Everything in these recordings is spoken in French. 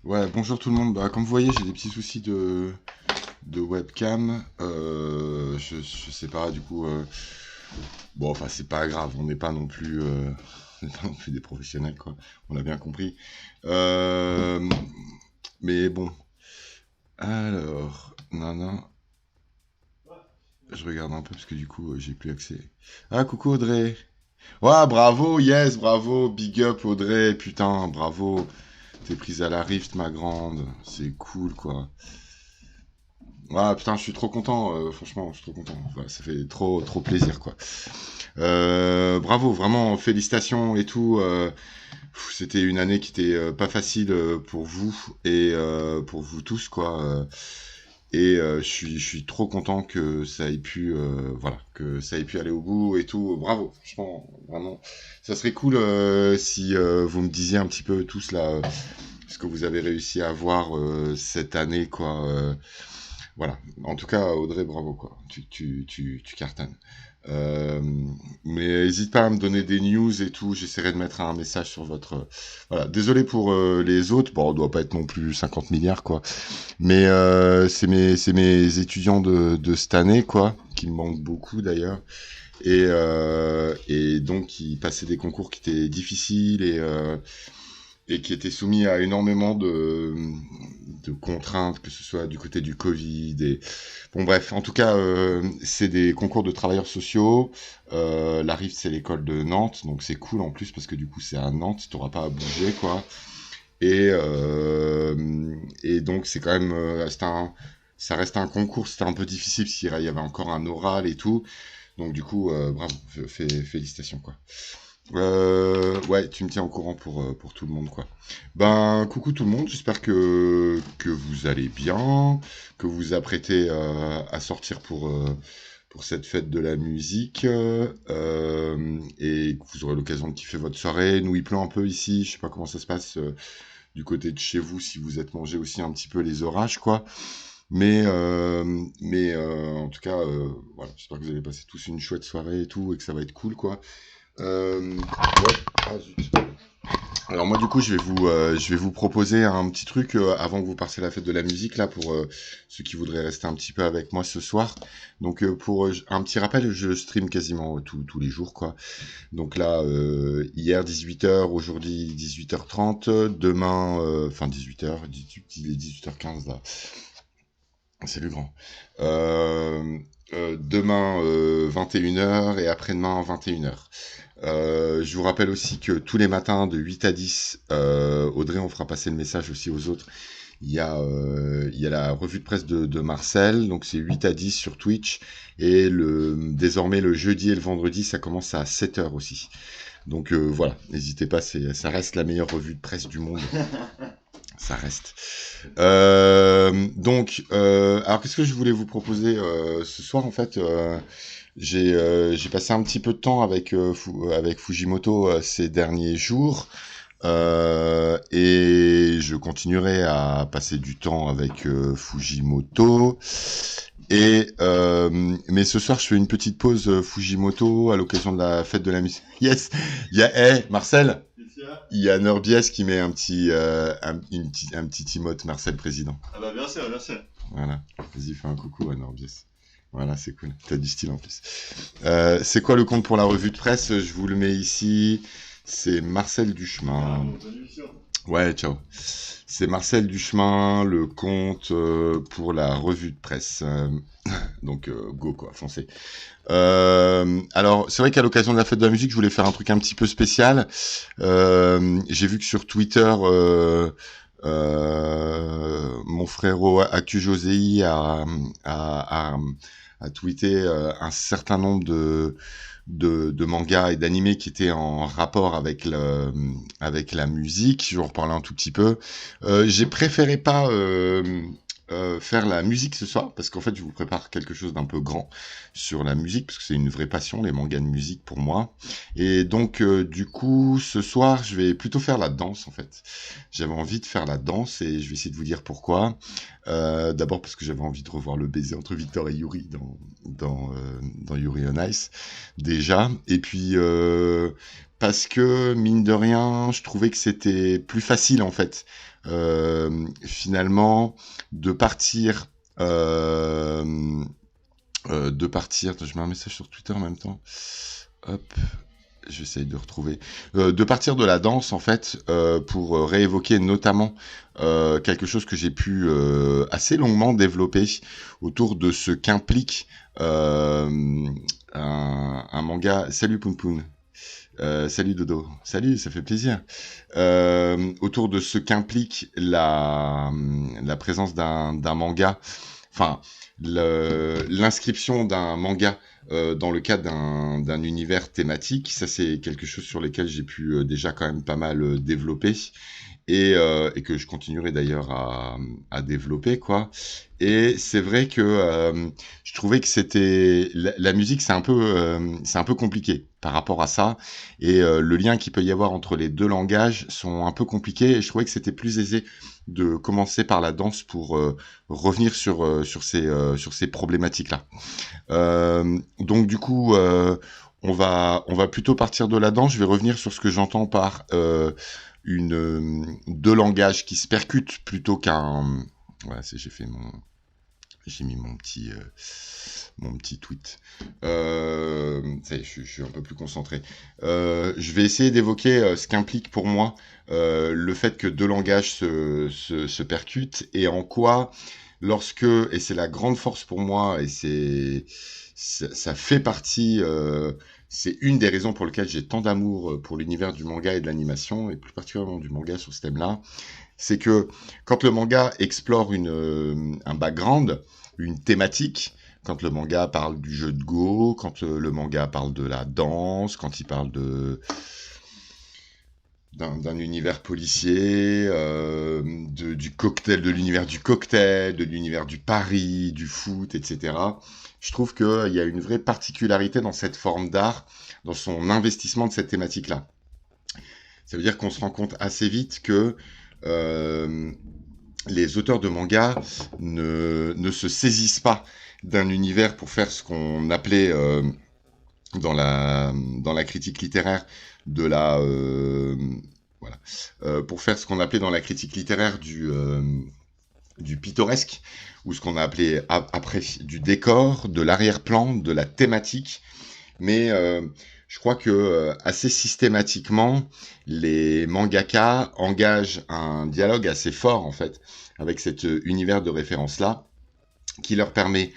Ouais, bonjour tout le monde. Bah, comme vous voyez, j'ai des petits soucis de webcam. Je sais pas, du coup. Bon, enfin, c'est pas grave. On n'est pas non plus, on n'est pas non plus des professionnels, quoi. On a bien compris. Euh, mais bon. Alors, non, non. Je regarde un peu parce que du coup, j'ai plus accès. Ah, coucou Audrey. Ouais, bravo, yes, bravo, big up Audrey, putain, bravo. T'es prise à la Rift, ma grande. C'est cool, quoi. Ah putain, je suis trop content, franchement, je suis trop content. Ouais, ça fait trop, trop plaisir, quoi. Bravo, vraiment, félicitations et tout. C'était une année qui était pas facile pour vous et pour vous tous, quoi. Je suis trop content que ça ait pu, voilà, que ça ait pu aller au bout et tout. Bravo, franchement, vraiment. Ça serait cool si vous me disiez un petit peu tous là ce que vous avez réussi à voir cette année, quoi. Voilà. En tout cas, Audrey, bravo, quoi. Tu cartonnes. Euh, mais n'hésite pas à me donner des news et tout. J'essaierai de mettre un message sur votre. Voilà. Désolé pour les autres. Bon, on doit pas être non plus 50 milliards, quoi. Mais c'est mes étudiants de cette année, quoi, qui me manquent beaucoup d'ailleurs. Et donc, ils passaient des concours qui étaient difficiles et qui était soumis à énormément de contraintes, que ce soit du côté du Covid. Et... Bon, bref, en tout cas, c'est des concours de travailleurs sociaux. La RIF, c'est l'école de Nantes, donc c'est cool en plus parce que du coup, c'est à Nantes, tu n'auras pas à bouger, quoi. Et, et donc, c'est quand même. Ça reste un concours, c'était un peu difficile s'il y avait encore un oral et tout. Donc, du coup, bravo, félicitations, quoi. Ouais, tu me tiens au courant pour tout le monde, quoi. Ben, coucou tout le monde, j'espère que vous allez bien, que vous vous apprêtez à sortir pour cette fête de la musique, et que vous aurez l'occasion de kiffer votre soirée. Nous, il pleut un peu ici, je sais pas comment ça se passe du côté de chez vous, si vous êtes mangé aussi un petit peu les orages, quoi. Mais en tout cas, voilà, j'espère que vous allez passer tous une chouette soirée et tout, et que ça va être cool, quoi. Ouais. Ah, zut. Alors moi du coup je vais vous proposer un petit truc avant que vous partiez à la fête de la musique là pour ceux qui voudraient rester un petit peu avec moi ce soir. Donc pour un petit rappel, je stream quasiment tous les jours, quoi. Donc là hier 18h, aujourd'hui 18h30, demain enfin 18h, il est 18h15 là. C'est le grand. Demain 21h et après-demain 21h. Je vous rappelle aussi que tous les matins de 8 à 10, Audrey, on fera passer le message aussi aux autres. Il y a la revue de presse de Marcel, donc c'est 8 à 10 sur Twitch. Et désormais le jeudi et le vendredi, ça commence à 7 heures aussi. Donc voilà, n'hésitez pas, ça reste la meilleure revue de presse du monde. Ça reste. Alors qu'est-ce que je voulais vous proposer ce soir en fait j'ai passé un petit peu de temps avec Fujimoto ces derniers jours et je continuerai à passer du temps avec Fujimoto. Mais ce soir, je fais une petite pause Fujimoto à l'occasion de la fête de la musique. Yes, Marcel, il y a Norbies qui met un petit emote Marcel président. Ah bah bien sûr, bien sûr. Voilà, vas-y, fais un coucou à Norbies. Voilà, c'est cool. T'as du style en plus. C'est quoi le compte pour la revue de presse? Je vous le mets ici. C'est Marcel Duchemin. Bonne émission. Ouais, ciao. C'est Marcel Duchemin, le compte pour la revue de presse. Donc, go, quoi, foncez. Alors, c'est vrai qu'à l'occasion de la fête de la musique, je voulais faire un truc un petit peu spécial. J'ai vu que sur Twitter, mon frérot Actu Josei a tweeté un certain nombre de mangas et d'animés qui étaient en rapport avec la musique. Je vais en reparler un tout petit peu. J'ai préféré pas faire la musique ce soir parce qu'en fait je vous prépare quelque chose d'un peu grand sur la musique parce que c'est une vraie passion, les mangas de musique pour moi. Et donc du coup ce soir je vais plutôt faire la danse en fait. J'avais envie de faire la danse et je vais essayer de vous dire pourquoi. D'abord parce que j'avais envie de revoir le baiser entre Victor et Yuri dans Yuri on Ice déjà, et puis parce que mine de rien, je trouvais que c'était plus facile en fait, finalement, de partir, euh, de partir. Attends, je mets un message sur Twitter en même temps. Hop. J'essaye de retrouver. De partir de la danse, en fait, pour réévoquer notamment quelque chose que j'ai pu assez longuement développer autour de ce qu'implique un manga. Salut Poun Poun. Salut Dodo. Salut, ça fait plaisir. Autour de ce qu'implique la présence d'un manga, enfin, l'inscription d'un manga dans le cadre d'un univers thématique, ça c'est quelque chose sur lequel j'ai pu déjà quand même pas mal développer et que je continuerai d'ailleurs à développer quoi. Et c'est vrai que je trouvais que c'était la musique c'est un peu compliqué par rapport à ça et le lien qu'il peut y avoir entre les deux langages sont un peu compliqués et je trouvais que c'était plus aisé de commencer par la danse pour revenir sur ces problématiques là. Donc du coup on va plutôt partir de la danse. Je vais revenir sur ce que j'entends par deux langages qui se percutent plutôt qu'un. Voilà, j'ai mis mon petit tweet. Ça y est, je suis un peu plus concentré. Je vais essayer d'évoquer ce qu'implique pour moi le fait que deux langages se percutent et en quoi, lorsque, et c'est la grande force pour moi, et ça fait partie, c'est une des raisons pour lesquelles j'ai tant d'amour pour l'univers du manga et de l'animation, et plus particulièrement du manga sur ce thème-là, c'est que quand le manga explore un background, une thématique, quand le manga parle du jeu de Go, quand le manga parle de la danse, quand il parle d'un univers policier, du cocktail, de l'univers du cocktail, de l'univers du pari, du foot, etc. Je trouve qu'il y a une vraie particularité dans cette forme d'art, dans son investissement de cette thématique-là. Ça veut dire qu'on se rend compte assez vite que les auteurs de manga ne se saisissent pas d'un univers pour faire ce qu'on appelait dans la critique littéraire de la voilà pour faire ce qu'on appelait dans la critique littéraire du pittoresque ou ce qu'on a appelé après du décor, de l'arrière-plan, de la thématique, mais je crois que assez systématiquement, les mangaka engagent un dialogue assez fort en fait avec cet univers de référence là, qui leur permet,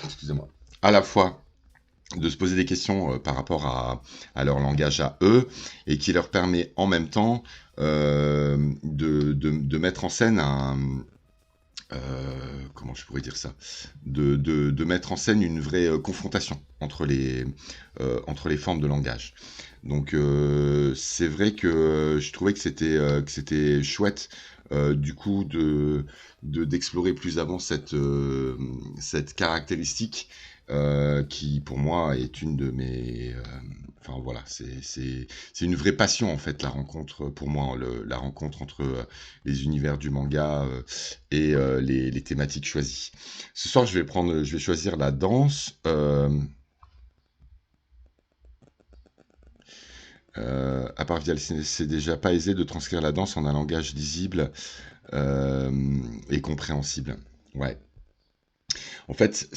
excusez-moi, à la fois de se poser des questions par rapport à leur langage à eux, et qui leur permet en même temps de mettre en scène comment je pourrais dire ça, de mettre en scène une vraie confrontation entre les formes de langage. Donc c'est vrai que je trouvais que c'était chouette du coup d'explorer plus avant cette caractéristique qui pour moi est une de mes enfin voilà, c'est une vraie passion en fait, la rencontre pour moi, la rencontre entre les univers du manga et les thématiques choisies. Ce soir je vais choisir la danse. À part via c'est déjà pas aisé de transcrire la danse en un langage lisible et compréhensible. Ouais. En fait,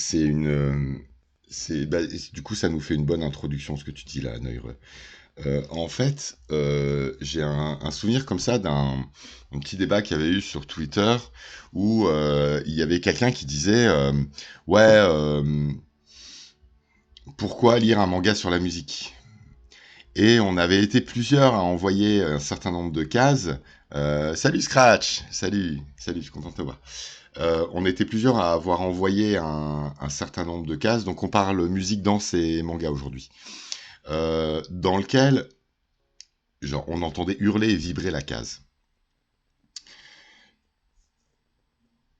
du coup, ça nous fait une bonne introduction, ce que tu dis là, Neure. En fait, j'ai un souvenir comme ça un petit débat qu'il y avait eu sur Twitter où il y avait quelqu'un qui disait ouais, pourquoi lire un manga sur la musique? Et on avait été plusieurs à envoyer un certain nombre de cases. Salut Scratch, salut, je suis content de te voir. On était plusieurs à avoir envoyé un certain nombre de cases, donc on parle musique, danse et manga aujourd'hui, dans lequel genre, on entendait hurler et vibrer la case.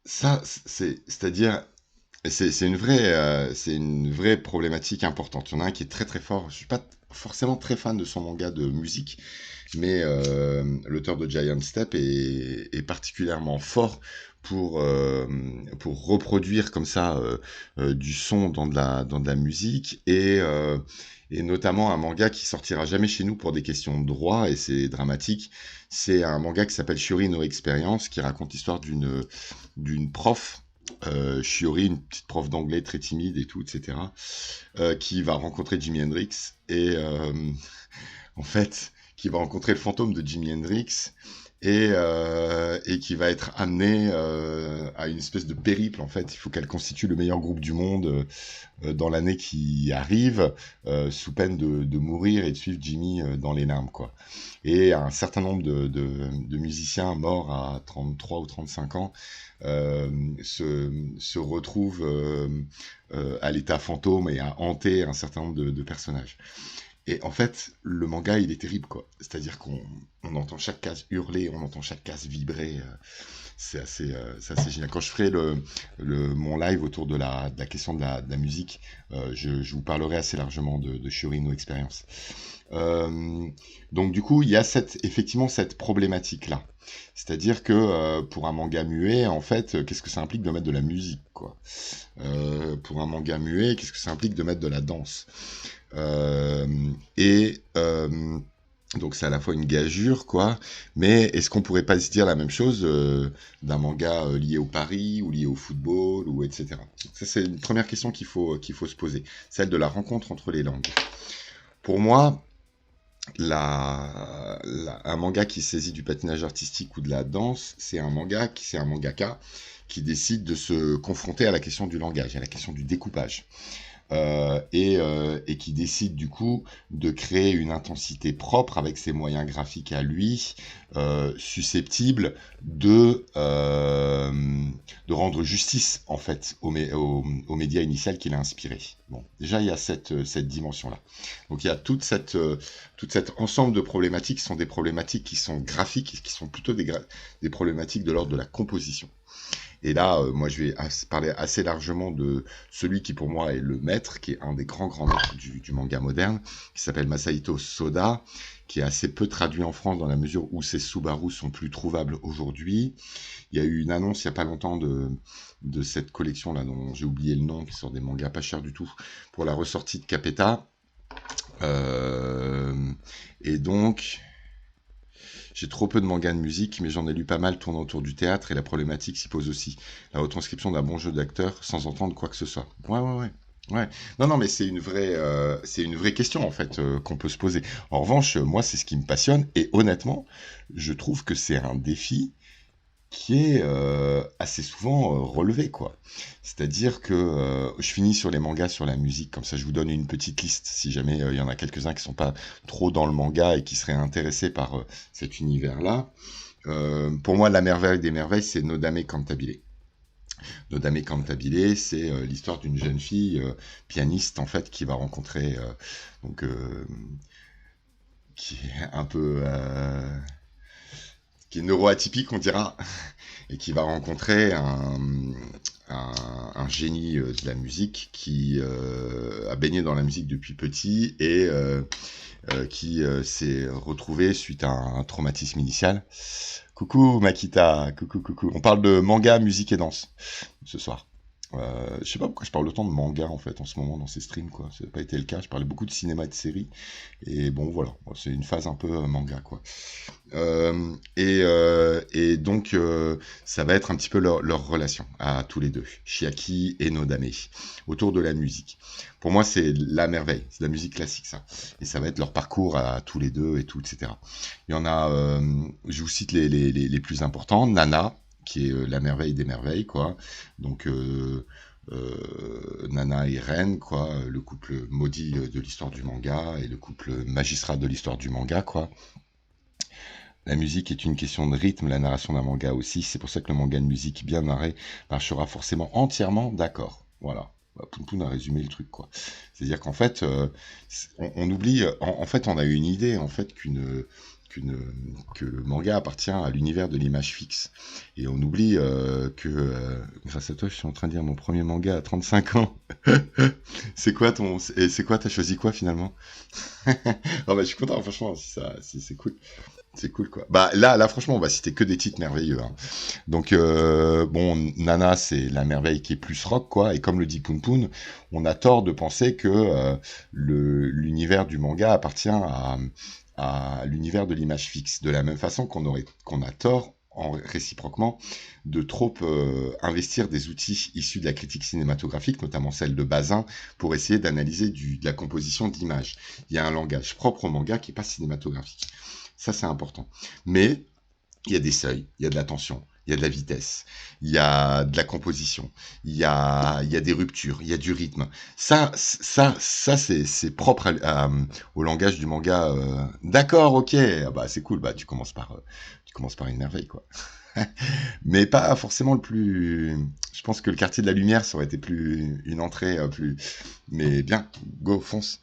Ça, c'est-à-dire, c'est une vraie problématique importante. Il y en a un qui est très très fort. Je suis pas forcément très fan de son manga de musique, mais l'auteur de Giant Step est particulièrement fort pour reproduire comme ça du son dans de la musique et notamment un manga qui sortira jamais chez nous pour des questions de droit, et c'est dramatique. C'est un manga qui s'appelle Shiori no Experience, qui raconte l'histoire d'une prof, Shiori, une petite prof d'anglais très timide et tout, etc., qui va rencontrer Jimi Hendrix, et en fait, qui va rencontrer le fantôme de Jimi Hendrix, et qui va être amenée à une espèce de périple. En fait, il faut qu'elle constitue le meilleur groupe du monde dans l'année qui arrive, sous peine de mourir et de suivre Jimmy dans les larmes, quoi. Et un certain nombre de musiciens morts à 33 ou 35 ans se retrouvent à l'état fantôme et à hanter un certain nombre de personnages. Et en fait, le manga, il est terrible, quoi. C'est-à-dire qu'on entend chaque case hurler, on entend chaque case vibrer. C'est assez génial. Quand je ferai mon live autour de la question de la musique, je vous parlerai assez largement de Shiori no Experience. Donc du coup, il y a effectivement cette problématique-là. C'est-à-dire que pour un manga muet, en fait, qu'est-ce que ça implique de mettre de la musique, quoi. Pour un manga muet, qu'est-ce que ça implique de mettre de la danse? Et donc c'est à la fois une gageure, quoi, mais est-ce qu'on pourrait pas se dire la même chose d'un manga lié au Paris ou lié au football, ou etc. Ça, c'est une première question qu'il faut se poser, celle de la rencontre entre les langues. Pour moi, un manga qui saisit du patinage artistique ou de la danse, c'est un mangaka qui décide de se confronter à la question du langage, à la question du découpage. Et qui décide du coup de créer une intensité propre avec ses moyens graphiques à lui, susceptible de rendre justice en fait au média initial qu'il a inspiré. Bon, déjà il y a cette dimension-là. Donc il y a tout cet ensemble de problématiques qui sont des problématiques qui sont graphiques, qui sont plutôt des problématiques de l'ordre de la composition. Et là, moi, je vais parler assez largement de celui qui, pour moi, est le maître, qui est un des grands maîtres du manga moderne, qui s'appelle Masahito Soda, qui est assez peu traduit en France dans la mesure où ses Subaru sont plus trouvables aujourd'hui. Il y a eu une annonce il n'y a pas longtemps de cette collection-là, dont j'ai oublié le nom, qui sort des mangas pas chers du tout, pour la ressortie de Capeta. Et donc... J'ai trop peu de mangas de musique, mais j'en ai lu pas mal tournant autour du théâtre, et la problématique s'y pose aussi. La retranscription d'un bon jeu d'acteur sans entendre quoi que ce soit. Ouais. Non, mais c'est une vraie question, en fait, qu'on peut se poser. En revanche, moi, c'est ce qui me passionne, et honnêtement, je trouve que c'est un défi qui est assez souvent relevé, quoi. C'est-à-dire que je finis sur les mangas, sur la musique, comme ça je vous donne une petite liste, si jamais il y en a quelques-uns qui sont pas trop dans le manga et qui seraient intéressés par cet univers-là. Pour moi, la merveille des merveilles, c'est Nodame Cantabile. Nodame Cantabile, c'est l'histoire d'une jeune fille pianiste, en fait, qui va rencontrer, qui est un peu... qui est neuroatypique, on dira, et qui va rencontrer un génie de la musique qui a baigné dans la musique depuis petit et qui s'est retrouvé suite à un traumatisme initial. Coucou Makita, coucou. On parle de manga, musique et danse ce soir. Je sais pas pourquoi je parle autant de manga en fait en ce moment dans ces streams, quoi. Ça n'a pas été le cas. Je parlais beaucoup de cinéma et de séries, et bon voilà, c'est une phase un peu manga, quoi. Et donc ça va être un petit peu leur relation à tous les deux, Chiaki et Nodame, autour de la musique. Pour moi, c'est la merveille, c'est la musique classique, ça. Et ça va être leur parcours à tous les deux et tout, etc. Il y en a, je vous cite les plus importants. Nana, qui est la merveille des merveilles, quoi. Donc Nana et Ren, quoi, le couple maudit de l'histoire du manga et le couple magistral de l'histoire du manga, quoi. La musique est une question de rythme, la narration d'un manga aussi, c'est pour ça que le manga de musique bien narré marchera forcément entièrement, d'accord. Voilà. Pounpoun a résumé le truc, quoi. C'est-à-dire qu'en fait, on oublie, en fait, on a eu une idée, en fait, que le manga appartient à l'univers de l'image fixe. Et on oublie que, grâce à toi, je suis en train de lire mon premier manga à 35 ans. C'est quoi t'as choisi quoi finalement? Oh bah, je suis content, franchement, si c'est cool. C'est cool, quoi. Bah, là, franchement, on va citer que des titres merveilleux, hein. Donc, bon, Nana, c'est la merveille qui est plus rock, quoi. Et comme le dit Poun Poun, on a tort de penser que l'univers du manga appartient à l'univers de l'image fixe. De la même façon qu'on a tort, réciproquement, de trop investir des outils issus de la critique cinématographique, notamment celle de Bazin, pour essayer d'analyser de la composition d'images. Il y a un langage propre au manga qui n'est pas cinématographique. Ça, c'est important. Mais il y a des seuils, il y a de la tension, il y a de la vitesse, il y a de la composition, il y a des ruptures, il y a du rythme. Ça c'est propre au langage du manga. D'accord, ok, ah bah c'est cool. Bah tu commences par une merveille, quoi. Mais pas forcément le plus. Je pense que le quartier de la lumière, ça aurait été plus une entrée plus. Mais bien, go, fonce.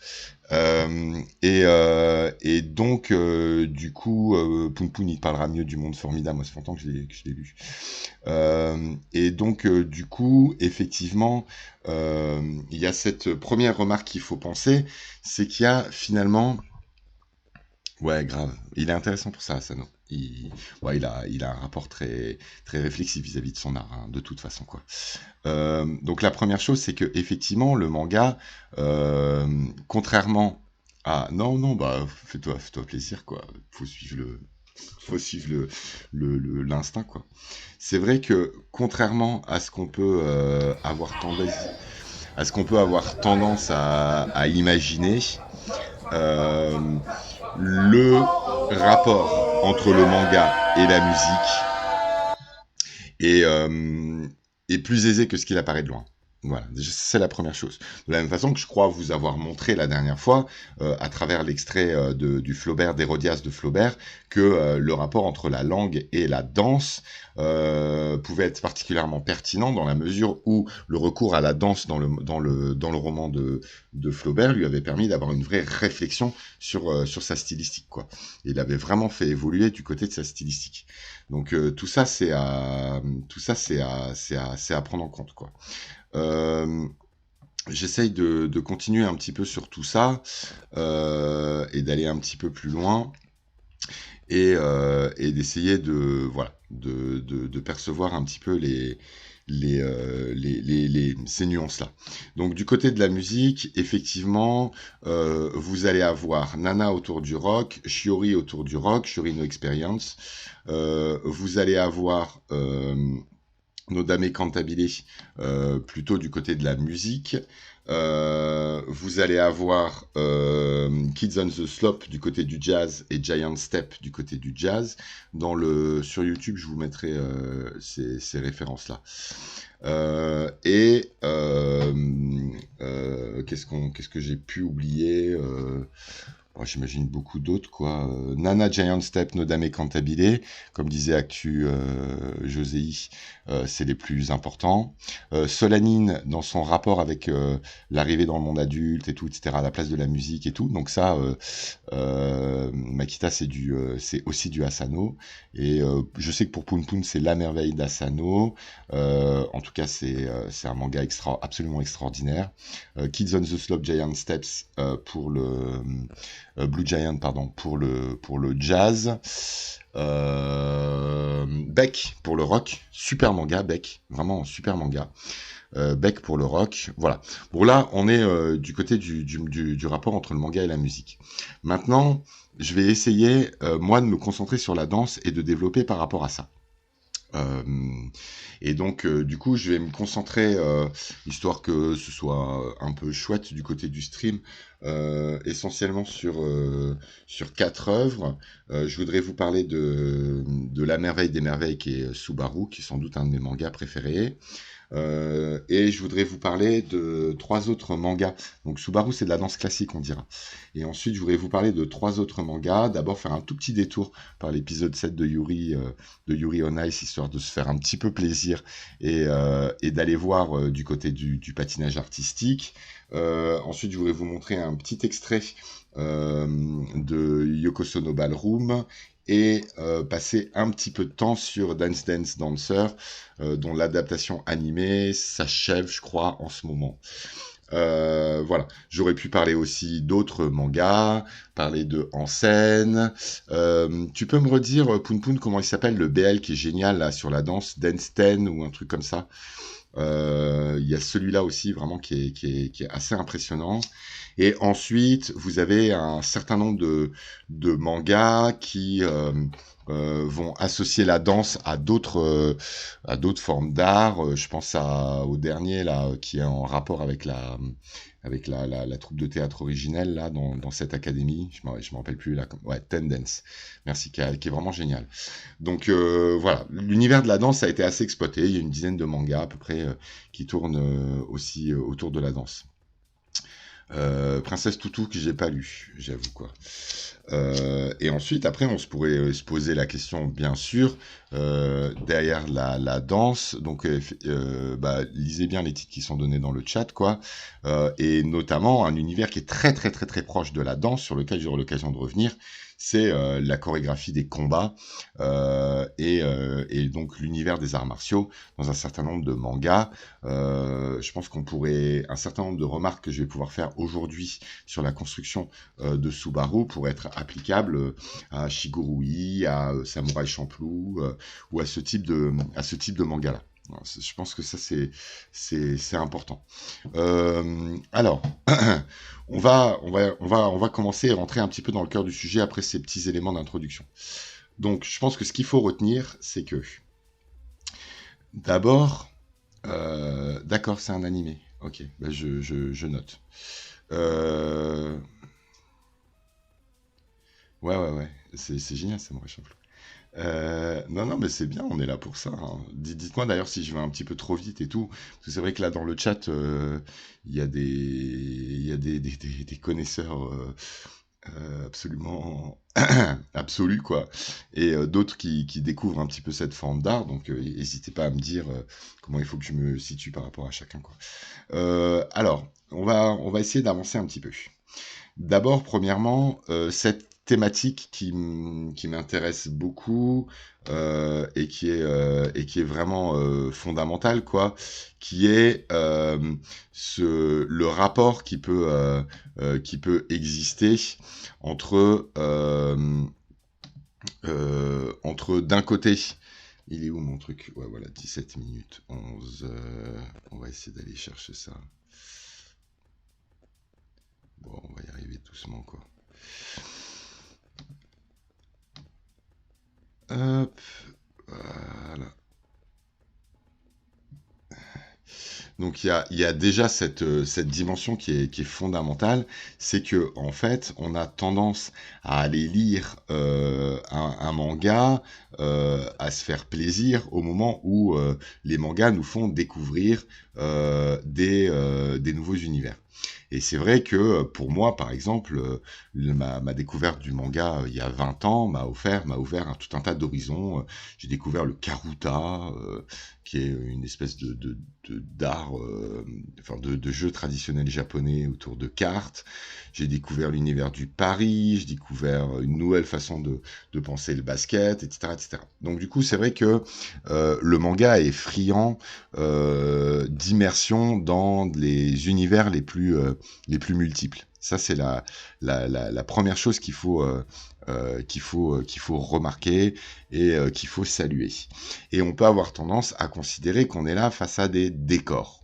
Et donc, du coup, Poun Poun, il parlera mieux du Monde Formidable. Moi, ça fait longtemps que je l'ai lu. Et donc, du coup, effectivement, il y a cette première remarque qu'il faut penser, c'est qu'il y a finalement... Ouais, grave. Il est intéressant pour ça, Asano. Il a un rapport très, très réflexif vis-à-vis de son art, hein, de toute façon, quoi. Donc la première chose, c'est que effectivement, le manga, contrairement à... Non, non, bah, fais-toi plaisir, quoi. Faut suivre l'instinct, quoi. C'est vrai que, contrairement à ce qu'on peut avoir tendance à imaginer, euh, le rapport entre le manga et la musique est plus aisé que ce qu'il apparaît de loin. Voilà, déjà, c'est la première chose. De la même façon que je crois vous avoir montré la dernière fois, à travers l'extrait du Flaubert, d'Hérodias de Flaubert, que le rapport entre la langue et la danse pouvait être particulièrement pertinent dans la mesure où le recours à la danse dans le roman de Flaubert lui avait permis d'avoir une vraie réflexion sur sa stylistique, quoi. Et il avait vraiment fait évoluer du côté de sa stylistique. Donc tout ça, c'est à prendre en compte, quoi. J'essaye de continuer un petit peu sur tout ça et d'aller un petit peu plus loin et d'essayer de percevoir un petit peu ces nuances-là. Donc du côté de la musique, effectivement, vous allez avoir Nana autour du rock, Shiori autour du rock, Shiori no Experience. Vous allez avoir Nodame Cantabile plutôt du côté de la musique. Vous allez avoir Kids on the Slope du côté du jazz et Giant Step du côté du jazz. Sur YouTube, je vous mettrai ces références-là. Qu'est-ce que j'ai pu oublier j'imagine beaucoup d'autres, quoi. Nana, Giant Step, Nodame Cantabile, comme disait Actu Joséi, c'est les plus importants. Solanine, dans son rapport avec l'arrivée dans le monde adulte et tout, etc., à la place de la musique et tout. Donc ça, Makita, c'est aussi du Asano. Et je sais que pour Poun Poun, c'est la merveille d'Asano. En tout cas, c'est un manga absolument extraordinaire. Kids on the Slope, Giant Steps pour le... Blue Giant, pardon, pour le jazz. Beck pour le rock. Super manga, Beck. Vraiment super manga. Beck pour le rock. Voilà. Bon, là, on est du côté du rapport entre le manga et la musique. Maintenant, je vais essayer, moi, de me concentrer sur la danse et de développer par rapport à ça. Et donc, du coup, je vais me concentrer, histoire que ce soit un peu chouette du côté du stream, essentiellement sur 4 œuvres. Je voudrais vous parler de La merveille des merveilles, qui est Subaru, qui est sans doute un de mes mangas préférés. Et je voudrais vous parler de 3 autres mangas. Donc Subaru, c'est de la danse classique, on dira. Et ensuite, je voudrais vous parler de 3 autres mangas. D'abord, faire un tout petit détour par l'épisode 7 de Yuri on Ice, histoire de se faire un petit peu plaisir et d'aller voir du côté du patinage artistique. Ensuite, je voudrais vous montrer un petit extrait de Yokosono Ballroom et passer un petit peu de temps sur Dance Dance Dancer, dont l'adaptation animée s'achève, je crois, en ce moment. Voilà. J'aurais pu parler aussi d'autres mangas, parler de Hansen. Tu peux me redire, Poun Poun, comment il s'appelle, le BL qui est génial là sur la danse, Dance 10 ou un truc comme ça. Il y a celui-là aussi vraiment qui est assez impressionnant. Et ensuite, vous avez un certain nombre de mangas qui vont associer la danse à d'autres formes d'art. Je pense au dernier là qui est en rapport avec la troupe de théâtre originelle là dans cette académie. Je me rappelle plus là. Ouais, Tendance. Merci, qui est vraiment génial. Donc voilà, l'univers de la danse a été assez exploité. Il y a une dizaine de mangas à peu près qui tournent aussi autour de la danse. Princesse Toutou que j'ai pas lu, j'avoue quoi. Et ensuite, après, on se pourrait se poser la question, bien sûr, derrière la danse. Donc, lisez bien les titres qui sont donnés dans le chat, quoi. Et notamment un univers qui est très très très très proche de la danse, sur lequel j'aurai l'occasion de revenir. C'est la chorégraphie des combats et donc l'univers des arts martiaux dans un certain nombre de mangas. Je pense qu'on pourrait un certain nombre de remarques que je vais pouvoir faire aujourd'hui sur la construction de Subaru pour être applicable à Shigurui, à Samurai Champloo ou à ce type de manga là. Je pense que ça c'est important. Alors, on va commencer à rentrer un petit peu dans le cœur du sujet après ces petits éléments d'introduction. Donc, je pense que ce qu'il faut retenir, c'est que d'abord, d'accord, c'est un animé. Ok, bah je note. Ouais, c'est génial, Samurai Champloo. Non, mais c'est bien, on est là pour ça, hein. Dites-moi d'ailleurs si je vais un petit peu trop vite et tout, parce que c'est vrai que là dans le chat, il y a des connaisseurs absolument absolus, quoi, et d'autres qui découvrent un petit peu cette forme d'art, donc n'hésitez pas à me dire comment il faut que je me situe par rapport à chacun, quoi. Alors, on va essayer d'avancer un petit peu. D'abord, premièrement, cette thématique qui m'intéresse beaucoup et qui est vraiment fondamentale, quoi, qui est le rapport qui peut exister entre entre d'un côté, il est où mon truc? Ouais, voilà, 17 minutes 11. On va essayer d'aller chercher ça. Bon, on va y arriver doucement, quoi. Hop, voilà. Donc il y a déjà cette dimension qui est fondamentale, c'est que en fait on a tendance à aller lire un manga, à se faire plaisir au moment où les mangas nous font découvrir des nouveaux univers. Et c'est vrai que pour moi, par exemple, ma découverte du manga il y a 20 ans m'a ouvert tout un tas d'horizons. J'ai découvert le Karuta, qui est une espèce d'art, enfin de jeu traditionnel japonais autour de cartes. J'ai découvert l'univers du pari, j'ai découvert une nouvelle façon de penser le basket, etc., etc. Donc du coup, c'est vrai que le manga est friand d'immersion dans les univers les plus multiples. Ça, c'est la première chose qu'il faut remarquer et qu'il faut saluer. Et on peut avoir tendance à considérer qu'on est là face à des décors.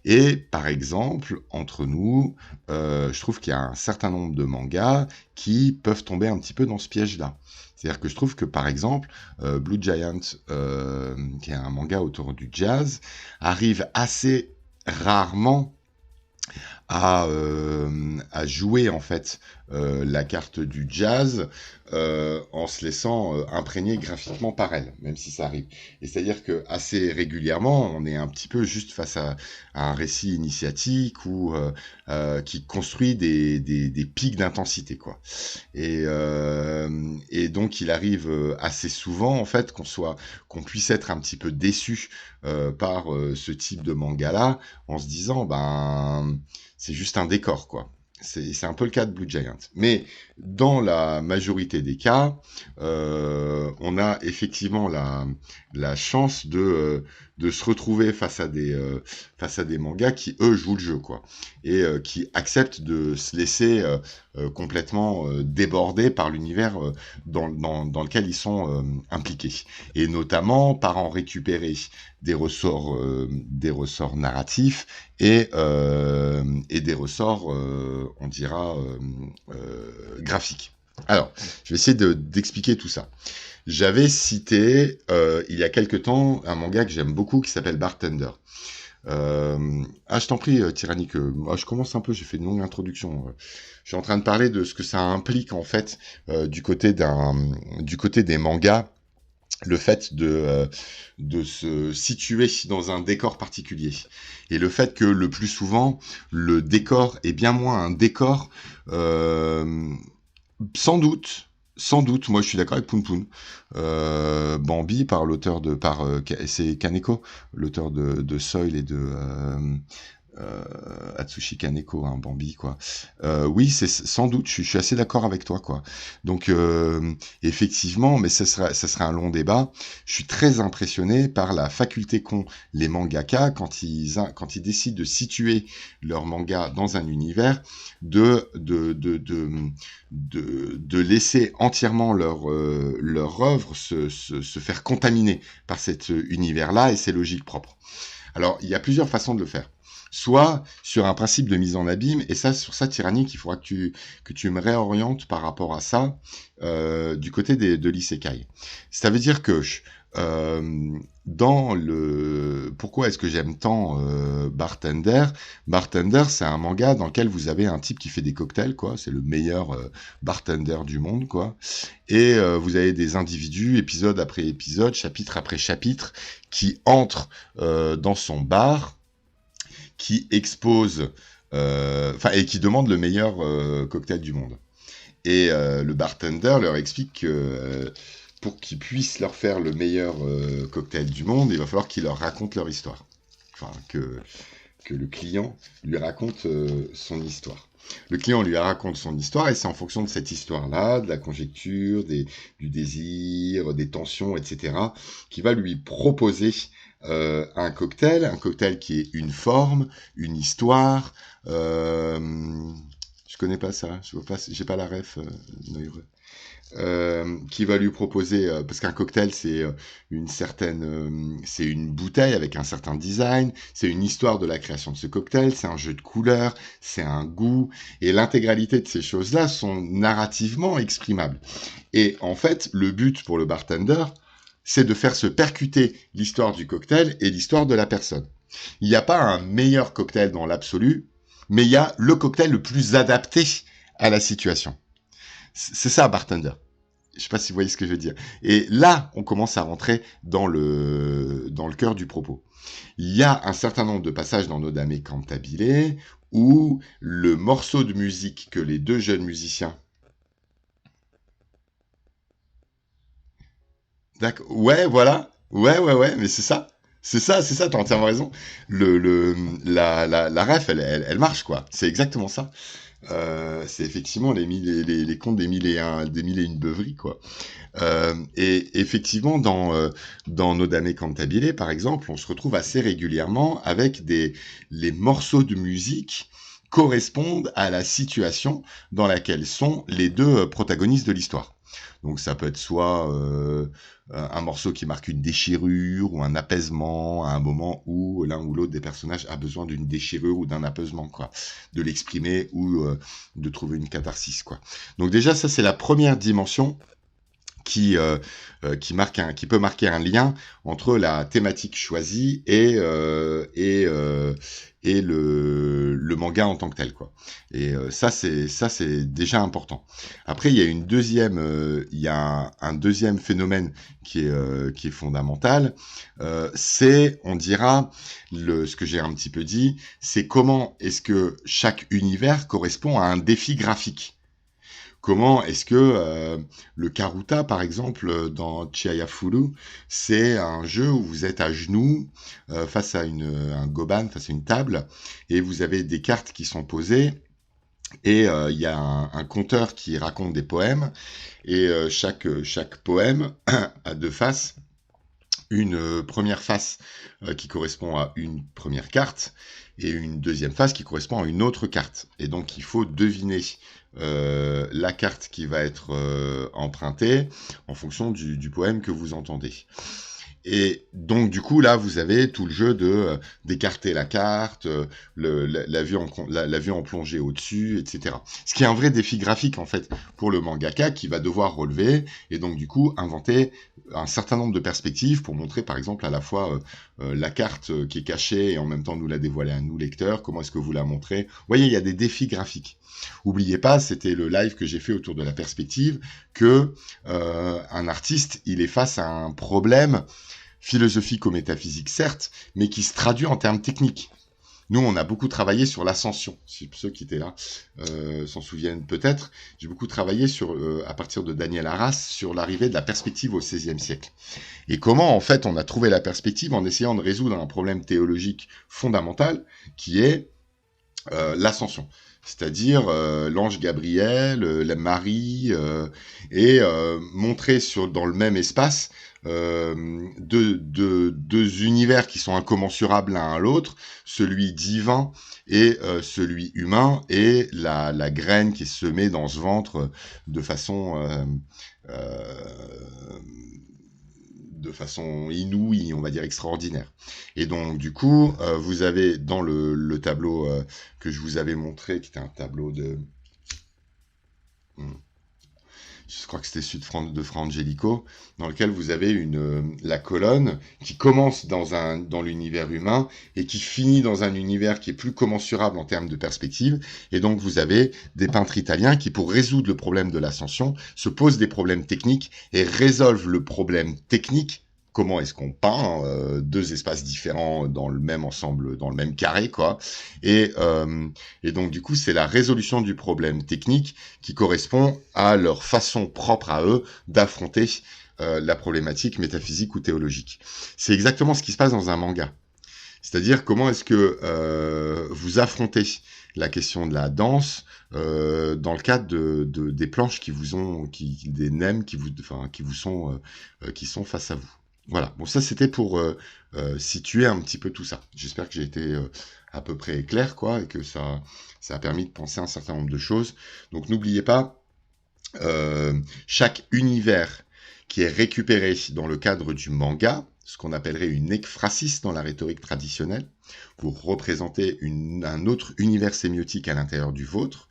Et par exemple, entre nous, je trouve qu'il y a un certain nombre de mangas qui peuvent tomber un petit peu dans ce piège-là. C'est-à-dire que je trouve que par exemple, Blue Giant, qui est un manga autour du jazz, arrive assez rarement à jouer en fait la carte du jazz en se laissant imprégner graphiquement par elle, même si ça arrive. Et c'est-à-dire que assez régulièrement, on est un petit peu juste face à un récit initiatique ou qui construit des pics d'intensité, quoi. Et donc il arrive assez souvent en fait qu'on puisse être un petit peu déçu par ce type de manga-là en se disant ben c'est juste un décor, quoi. C'est un peu le cas de Blue Giant. Mais dans la majorité des cas, on a effectivement la chance de se retrouver face à des mangas qui, eux, jouent le jeu, quoi. Et qui acceptent de se laisser complètement déborder par l'univers dans lequel ils sont impliqués. Et notamment par en récupérer des ressorts narratifs et des ressorts, on dira, graphiques. Alors, je vais essayer d'expliquer tout ça. J'avais cité, il y a quelque temps, un manga que j'aime beaucoup qui s'appelle Bartender. Je t'en prie, Tyrannique, je commence un peu, j'ai fait une longue introduction. Je suis en train de parler de ce que ça implique, en fait, du côté des mangas, le fait de se situer dans un décor particulier. Et le fait que le plus souvent, le décor est bien moins un décor, sans doute, moi je suis d'accord avec Poun Poun. Bambi, c'est Kaneko, l'auteur de Soil et de Atsushi Kaneko, hein, Bambi, quoi. Oui, c'est sans doute, je suis assez d'accord avec toi, quoi. Donc, effectivement, mais ça serait un long débat. Je suis très impressionné par la faculté qu'ont les mangaka quand ils décident de situer leur manga dans un univers, de laisser entièrement leur œuvre se faire contaminer par cet univers-là et ses logiques propres. Alors, il y a plusieurs façons de le faire. Soit sur un principe de mise en abîme, et ça, sur ça, Tyrannique, il faudra que tu me réorientes par rapport à ça, du côté de l'isekai. Ça veut dire que pourquoi est-ce que j'aime tant Bartender? Bartender, c'est un manga dans lequel vous avez un type qui fait des cocktails, quoi. C'est le meilleur bartender du monde, quoi. Et vous avez des individus, épisode après épisode, chapitre après chapitre, qui entrent dans son bar, qui expose, et qui demande le meilleur cocktail du monde. Et le bartender leur explique que pour qu'ils puissent leur faire le meilleur cocktail du monde, il va falloir qu'ils leur racontent leur histoire. Enfin, que le client lui raconte son histoire. Le client lui raconte son histoire et c'est en fonction de cette histoire-là, de la conjecture, du désir, des tensions, etc., qu'il va lui proposer un cocktail qui est une forme, une histoire. Je connais pas ça, j'ai pas la ref. Qui va lui proposer, parce qu'un cocktail c'est c'est une bouteille avec un certain design, c'est une histoire de la création de ce cocktail, c'est un jeu de couleurs, c'est un goût, et l'intégralité de ces choses-là sont narrativement exprimables. Et en fait, le but pour le bartender, c'est de faire se percuter l'histoire du cocktail et l'histoire de la personne. Il n'y a pas un meilleur cocktail dans l'absolu, mais il y a le cocktail le plus adapté à la situation. C'est ça, bartender. Je sais pas si vous voyez ce que je veux dire. Et là, on commence à rentrer dans le cœur du propos. Il y a un certain nombre de passages dans Nodame Cantabile où le morceau de musique que les deux jeunes musiciens... D'accord. Ouais, voilà. Ouais, mais c'est ça. C'est ça, t'as entièrement raison. La ref, elle marche, quoi. C'est exactement ça. C'est effectivement les contes des mille et une beuveries, quoi. Et effectivement, dans Nodame Cantabile, par exemple, on se retrouve assez régulièrement avec les morceaux de musique correspondent à la situation dans laquelle sont les deux protagonistes de l'histoire. Donc ça peut être soit un morceau qui marque une déchirure ou un apaisement à un moment où l'un ou l'autre des personnages a besoin d'une déchirure ou d'un apaisement, quoi, de l'exprimer ou de trouver une catharsis, quoi. Donc déjà ça c'est la première dimension qui peut marquer un lien entre la thématique choisie et le manga en tant que tel, quoi. Et ça c'est déjà important. Après il y a un deuxième phénomène qui est fondamental. C'est, on dira, ce que j'ai un petit peu dit, c'est comment est-ce que chaque univers correspond à un défi graphique. Comment est-ce que le Karuta, par exemple, dans Chihayafuru, c'est un jeu où vous êtes à genoux face à un goban, face à une table, et vous avez des cartes qui sont posées, Et il y a un conteur qui raconte des poèmes, et chaque poème a deux faces. Une première face qui correspond à une première carte, et une deuxième face qui correspond à une autre carte. Et donc il faut deviner la carte qui va être empruntée en fonction du poème que vous entendez. Et donc du coup là vous avez tout le jeu de d'écarter la carte, la vue en plongée au-dessus, etc. Ce qui est un vrai défi graphique en fait pour le mangaka qui va devoir relever et donc du coup inventer un certain nombre de perspectives pour montrer par exemple à la fois la carte qui est cachée et en même temps nous la dévoiler à nous lecteurs, comment est-ce que vous la montrez. Vous voyez, il y a des défis graphiques. Oubliez pas, c'était le live que j'ai fait autour de la perspective, que un artiste, il est face à un problème philosophique ou métaphysique, certes, mais qui se traduit en termes techniques. Nous, on a beaucoup travaillé sur l'ascension. Si ceux qui étaient là s'en souviennent peut-être. J'ai beaucoup travaillé sur, à partir de Daniel Arras sur l'arrivée de la perspective au XVIe siècle. Et comment, en fait, on a trouvé la perspective en essayant de résoudre un problème théologique fondamental qui est l'ascension. C'est-à-dire l'ange Gabriel, la Marie, et montrer dans le même espace deux univers qui sont incommensurables l'un à l'autre, celui divin et celui humain, et la graine qui est semée dans ce ventre de façon inouïe, on va dire extraordinaire. Et donc, du coup, vous avez dans le tableau que je vous avais montré, qui était un tableau de... Je crois que c'était celui de Fra Angelico, dans lequel vous avez la colonne qui commence dans l'univers humain et qui finit dans un univers qui est plus commensurable en termes de perspective. Et donc, vous avez des peintres italiens qui, pour résoudre le problème de l'ascension, se posent des problèmes techniques et résolvent le problème technique. Comment est-ce qu'on peint deux espaces différents dans le même ensemble, dans le même carré, quoi. Et donc, du coup, c'est la résolution du problème technique qui correspond à leur façon propre à eux d'affronter la problématique métaphysique ou théologique. C'est exactement ce qui se passe dans un manga. C'est-à-dire comment est-ce que vous affrontez la question de la danse dans le cadre des planches des nems qui sont face à vous. Voilà. Bon, ça c'était pour situer un petit peu tout ça. J'espère que j'ai été à peu près clair, quoi, et que ça a permis de penser un certain nombre de choses. Donc n'oubliez pas, chaque univers qui est récupéré dans le cadre du manga, ce qu'on appellerait une ekphrasis dans la rhétorique traditionnelle, pour représenter un autre univers sémiotique à l'intérieur du vôtre,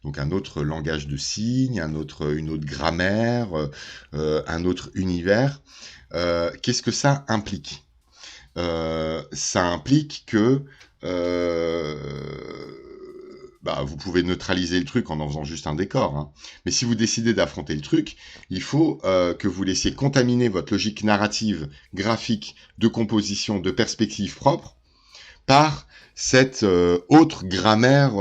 donc un autre langage de signes, une autre grammaire, un autre univers. Qu'est-ce que ça implique ? Ça implique que vous pouvez neutraliser le truc en faisant juste un décor. Hein. Mais si vous décidez d'affronter le truc, il faut que vous laissiez contaminer votre logique narrative, graphique, de composition, de perspective propre par cette autre grammaire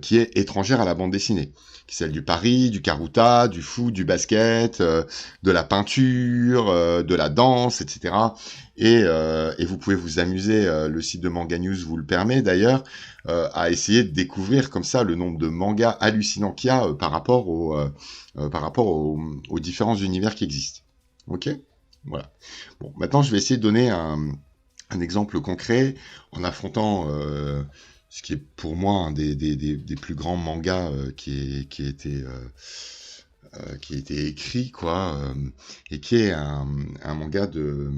qui est étrangère à la bande dessinée, qui est celle du pari, du karuta, du foot, du basket, de la peinture, de la danse, etc. Et vous pouvez vous amuser, le site de Manga News vous le permet d'ailleurs, à essayer de découvrir comme ça le nombre de mangas hallucinants qu'il y a par rapport aux différents univers qui existent. Ok ? Voilà. Bon, maintenant je vais essayer de donner un exemple concret en affrontant ce qui est pour moi un des plus grands mangas qui a été écrit, quoi, et qui est un manga de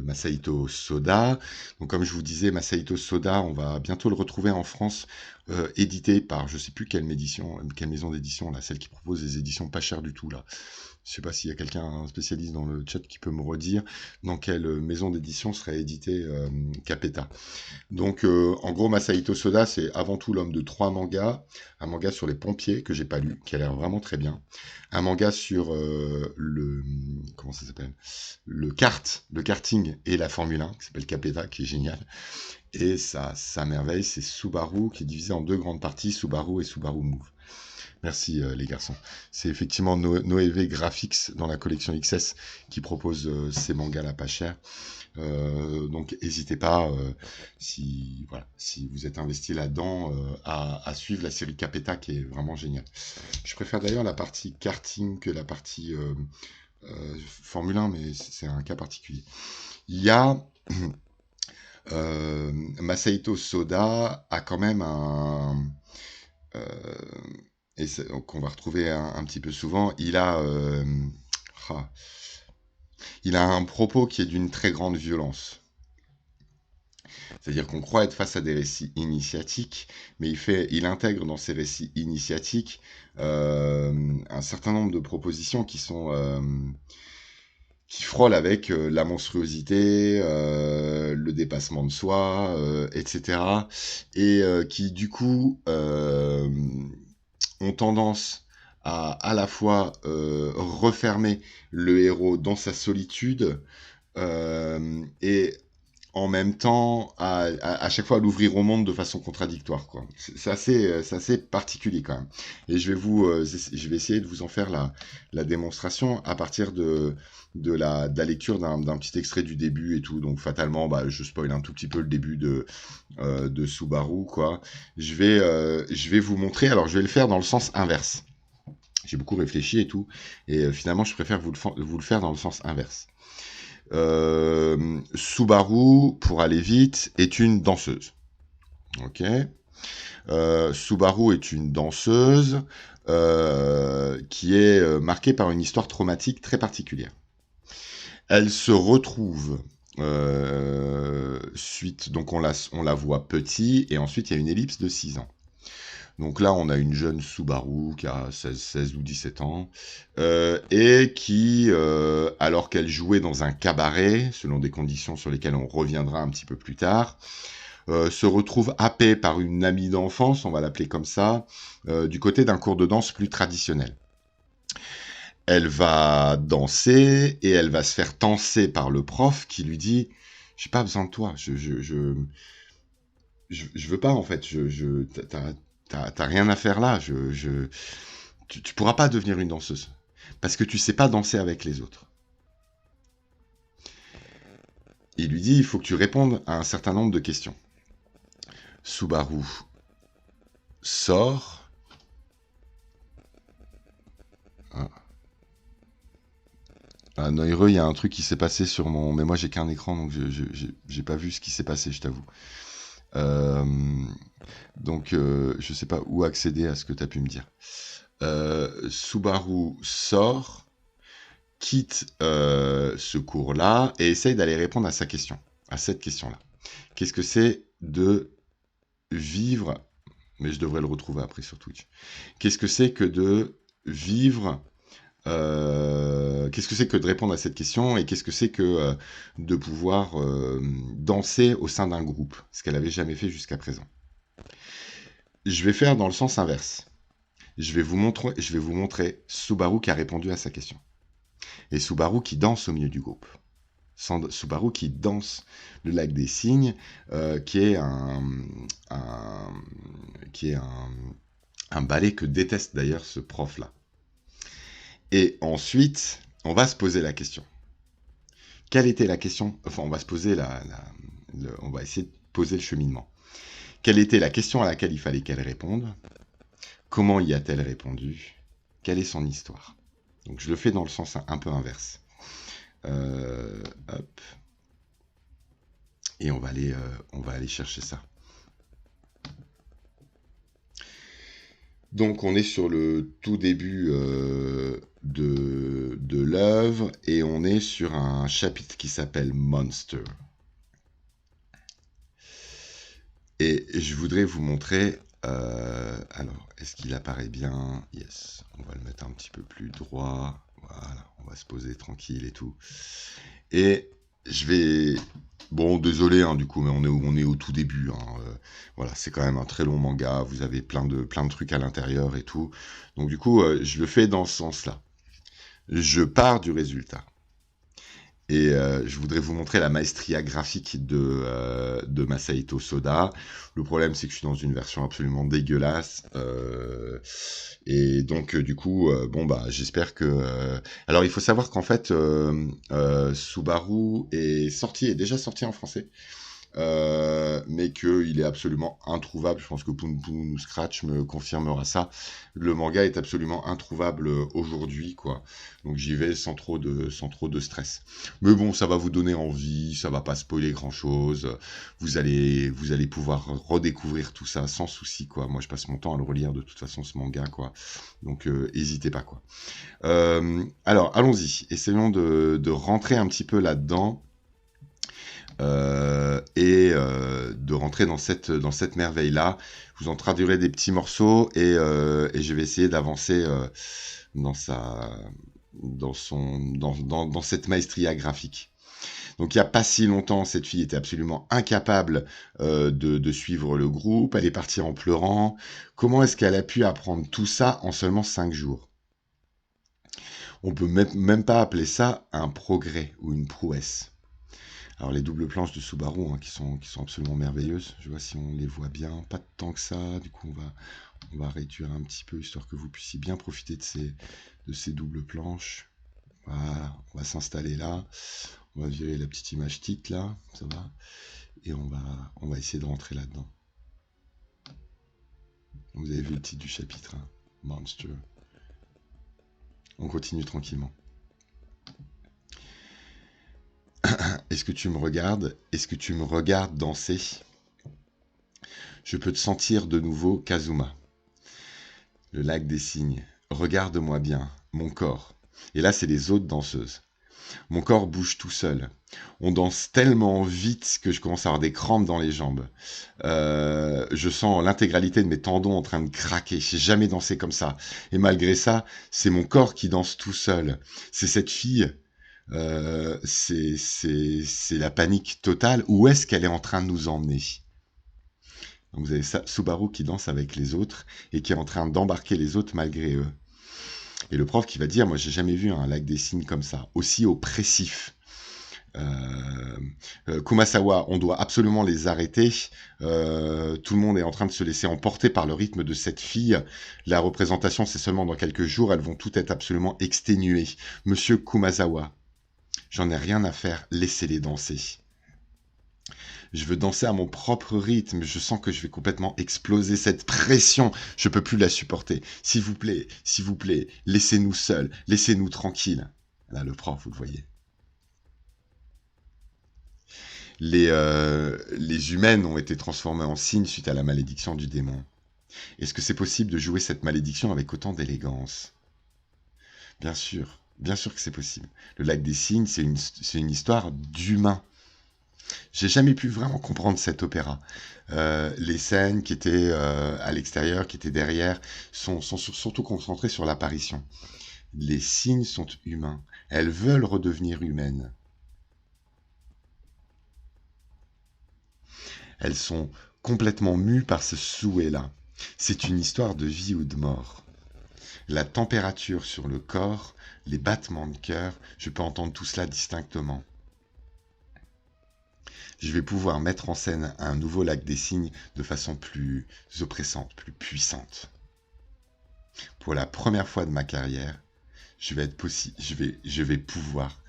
Masahito Soda. Donc comme je vous disais, Masahito Soda, on va bientôt le retrouver en France, édité par je sais plus quelle maison d'édition, là, celle qui propose des éditions pas chères du tout, là. Je sais pas s'il y a un spécialiste dans le chat qui peut me redire dans quelle maison d'édition serait édité Capeta. Donc, en gros, Masahito Soda, c'est avant tout l'homme de 3 mangas. Un manga sur les pompiers, que j'ai pas lu, qui a l'air vraiment très bien. Un manga sur comment ça s'appelle ? Le karting et la Formule 1, qui s'appelle Capeta, qui est génial. Et sa merveille, c'est Subaru, qui est divisé en 2 grandes parties, Subaru et Subaru Move. Merci les garçons. C'est effectivement Noévé Graphics dans la collection XS qui propose ces mangas là pas cher. Donc n'hésitez pas, si vous êtes investi là-dedans, à suivre la série Capeta qui est vraiment géniale. Je préfère d'ailleurs la partie karting que la partie Formule 1, mais c'est un cas particulier. Il y a Masahito Soda a quand même et qu'on va retrouver un petit peu souvent, il a un propos qui est d'une très grande violence. C'est-à-dire qu'on croit être face à des récits initiatiques, mais il intègre dans ces récits initiatiques un certain nombre de propositions qui frôlent avec la monstruosité, le dépassement de soi, etc. Et qui du coup ont tendance à la fois refermer le héros dans sa solitude et en même temps à chaque fois à l'ouvrir au monde de façon contradictoire, quoi. C'est assez particulier quand même. Et je vais essayer de vous en faire la démonstration à partir de la lecture d'un petit extrait du début et tout. Donc fatalement, je spoil un tout petit peu le début de Subaru, quoi. Je vais vous montrer. Alors je vais le faire dans le sens inverse. J'ai beaucoup réfléchi et tout, et finalement je préfère vous le faire dans le sens inverse. Subaru, pour aller vite, est une danseuse. Ok. Subaru est une danseuse qui est marquée par une histoire traumatique très particulière. Elle se retrouve donc on la voit petit, et ensuite il y a une ellipse de 6 ans. Donc là, on a une jeune Subaru qui a 16 ou 17 ans, et qui, alors qu'elle jouait dans un cabaret, selon des conditions sur lesquelles on reviendra un petit peu plus tard, se retrouve happée par une amie d'enfance, on va l'appeler comme ça, du côté d'un cours de danse plus traditionnel. Elle va danser, et elle va se faire tancer par le prof qui lui dit « J'ai pas besoin de toi, je veux pas en fait, t'as rien à faire là, tu pourras pas devenir une danseuse, parce que tu sais pas danser avec les autres. » Il lui dit, il faut que tu répondes à un certain nombre de questions. Subaru sort. Ah, Noireux, il y a un truc qui s'est passé sur mon... Mais moi, j'ai qu'un écran, donc j'ai pas vu ce qui s'est passé, je t'avoue. Donc, je sais pas où accéder à ce que tu as pu me dire. Subaru sort, quitte ce cours-là et essaye d'aller répondre à cette question-là. Qu'est-ce que c'est de vivre... Mais je devrais le retrouver après sur Twitch. Qu'est-ce que c'est que de vivre... qu'est-ce que c'est que de répondre à cette question, et qu'est-ce que c'est que de pouvoir danser au sein d'un groupe, ce qu'elle n'avait jamais fait jusqu'à présent. Je vais faire dans le sens inverse. Je vais vous montrer Subaru qui a répondu à sa question. Et Subaru qui danse au milieu du groupe. Subaru qui danse le lac des cygnes, qui est un ballet que déteste d'ailleurs ce prof-là. Et ensuite, on va se poser la question. Quelle était la question? Enfin, on va se poser on va essayer de poser le cheminement. Quelle était la question à laquelle il fallait qu'elle réponde? Comment y a-t-elle répondu? Quelle est son histoire? Donc, je le fais dans le sens un peu inverse. Hop. Et on va aller chercher ça. Donc, on est sur le tout début de l'œuvre, et on est sur un chapitre qui s'appelle Monster. Et je voudrais vous montrer... alors, est-ce qu'il apparaît bien? Yes. On va le mettre un petit peu plus droit. Voilà, on va se poser tranquille et tout. Et je vais... Bon, désolé, du coup, mais on est au tout début. Voilà, c'est quand même un très long manga. Vous avez plein de trucs à l'intérieur et tout. Donc, du coup, je le fais dans ce sens-là. Je pars du résultat. Et je voudrais vous montrer la maestria graphique de Masahito Soda. Le problème, c'est que je suis dans une version absolument dégueulasse. Et donc, du coup, bon, bah, j'espère que... Alors, il faut savoir qu'en fait, Subaru est déjà sorti en français. Mais qu'il est absolument introuvable. Je pense que Poun Poun ou Scratch me confirmera ça. Le manga est absolument introuvable aujourd'hui, quoi. Donc j'y vais sans trop de stress. Mais bon, ça va vous donner envie, ça va pas spoiler grand chose. Vous allez pouvoir redécouvrir tout ça sans souci, quoi. Moi, je passe mon temps à le relire de toute façon, ce manga, quoi. Donc hésitez pas, quoi. Alors, allons-y. Essayons de rentrer un petit peu là-dedans. De rentrer dans cette merveille-là. Je vous en traduirai des petits morceaux et je vais essayer d'avancer dans cette maestria graphique. Donc il n'y a pas si longtemps, cette fille était absolument incapable de suivre le groupe. Elle est partie en pleurant. Comment est-ce qu'elle a pu apprendre tout ça en seulement 5 jours? On peut même pas appeler ça un progrès ou une prouesse. Alors les doubles planches de Subaru qui sont absolument merveilleuses. Je vois si on les voit bien, pas tant que ça. Du coup on va réduire un petit peu histoire que vous puissiez bien profiter de ces doubles planches. Voilà, on va s'installer là. On va virer la petite image titre là, ça va. Et on va essayer de rentrer là-dedans. Vous avez vu le titre du chapitre, hein, Monster. On continue tranquillement. Est-ce que tu me regardes? Est-ce que tu me regardes danser? Je peux te sentir de nouveau, Kazuma. Le lac des cygnes. Regarde-moi bien, mon corps. Et là, c'est les autres danseuses. Mon corps bouge tout seul. On danse tellement vite que je commence à avoir des crampes dans les jambes. Je sens l'intégralité de mes tendons en train de craquer. J'ai jamais dansé comme ça. Et malgré ça, c'est mon corps qui danse tout seul. C'est cette fille... c'est la panique totale. Où est-ce qu'elle est en train de nous emmener? Donc vous avez Subaru qui danse avec les autres et qui est en train d'embarquer les autres malgré eux. Et le prof qui va dire, moi j'ai jamais vu un lac des cygnes comme ça, aussi oppressif. Kumasawa, on doit absolument les arrêter. Tout le monde est en train de se laisser emporter par le rythme de cette fille. La représentation, c'est seulement dans quelques jours. Elles vont toutes être absolument exténuées. Monsieur Kumasawa, j'en ai rien à faire. Laissez-les danser. Je veux danser à mon propre rythme. Je sens que je vais complètement exploser cette pression. Je peux plus la supporter. S'il vous plaît, laissez-nous seuls. Laissez-nous tranquilles. Là, le prof, vous le voyez. Les humaines ont été transformées en cygnes suite à la malédiction du démon. Est-ce que c'est possible de jouer cette malédiction avec autant d'élégance? Bien sûr que c'est possible. Le lac des cygnes, c'est une histoire d'humains. J'ai jamais pu vraiment comprendre cet opéra. Les scènes qui étaient à l'extérieur, qui étaient derrière, sont surtout concentrées sur l'apparition. Les cygnes sont humains. Elles veulent redevenir humaines. Elles sont complètement mues par ce souhait-là. C'est une histoire de vie ou de mort. La température sur le corps, les battements de cœur, je peux entendre tout cela distinctement. Je vais pouvoir mettre en scène un nouveau lac des cygnes de façon plus oppressante, plus puissante. Pour la première fois de ma carrière, je vais pouvoir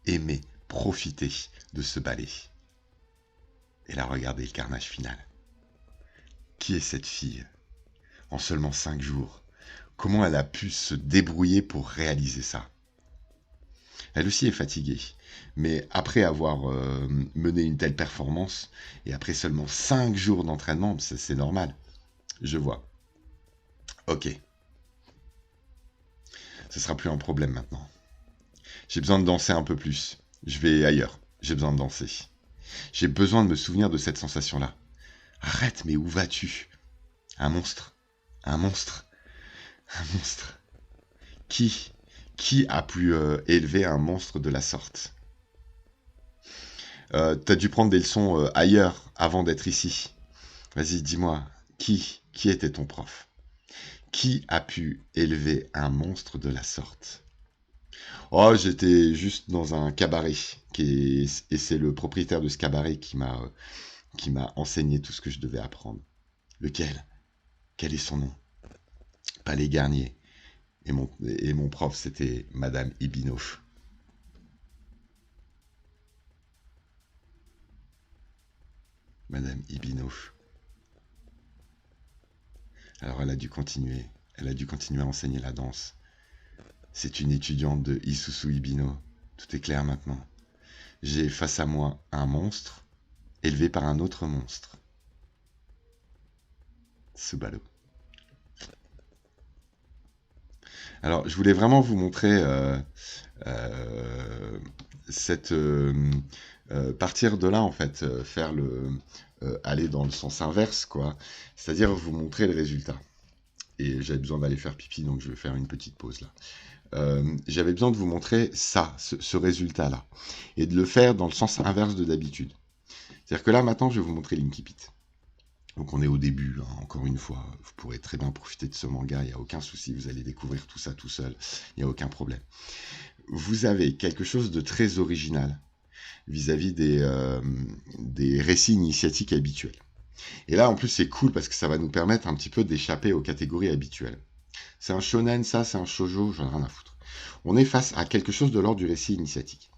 aimer, profiter de ce ballet. Et là, regardez le carnage final. Qui est cette fille? En seulement 5 jours, comment elle a pu se débrouiller pour réaliser ça? Elle aussi est fatiguée, mais après avoir mené une telle performance, et après seulement 5 jours d'entraînement, c'est normal. Je vois. Ok. Ce sera plus un problème maintenant. J'ai besoin de danser un peu plus. Je vais ailleurs. J'ai besoin de danser. J'ai besoin de me souvenir de cette sensation-là. Arrête, mais où vas-tu? Un monstre. Un monstre. Un monstre. Qui a pu élever un monstre de la sorte? T'as dû prendre des leçons ailleurs avant d'être ici. Vas-y, dis-moi, qui était ton prof? Qui a pu élever un monstre de la sorte? Oh, j'étais juste dans un cabaret, et c'est le propriétaire de ce cabaret qui m'a enseigné tout ce que je devais apprendre. Lequel? Quel est son nom? Palais Garnier. Et mon prof, c'était Madame Ibinoff. Madame Ibinoff. Alors elle a dû continuer. Elle a dû continuer à enseigner la danse. C'est une étudiante de Isuzu Ibino. Tout est clair maintenant. J'ai face à moi un monstre, élevé par un autre monstre. Ce ballot. Alors, je voulais vraiment vous montrer euh, cette partir de là en fait, faire le aller dans le sens inverse quoi. C'est-à-dire vous montrer le résultat. Et j'avais besoin d'aller faire pipi, donc je vais faire une petite pause là. J'avais besoin de vous montrer ça, ce résultat-là, et de le faire dans le sens inverse de d'habitude. C'est-à-dire que là, maintenant, je vais vous montrer l'Inkipit. Donc on est au début, hein, encore une fois, vous pourrez très bien profiter de ce manga, il n'y a aucun souci, vous allez découvrir tout ça tout seul, il n'y a aucun problème. Vous avez quelque chose de très original vis-à-vis des récits initiatiques habituels. Et là, en plus, c'est cool parce que ça va nous permettre un petit peu d'échapper aux catégories habituelles. C'est un shonen, ça, c'est un shoujo, j'en ai rien à foutre. On est face à quelque chose de l'ordre du récit initiatique.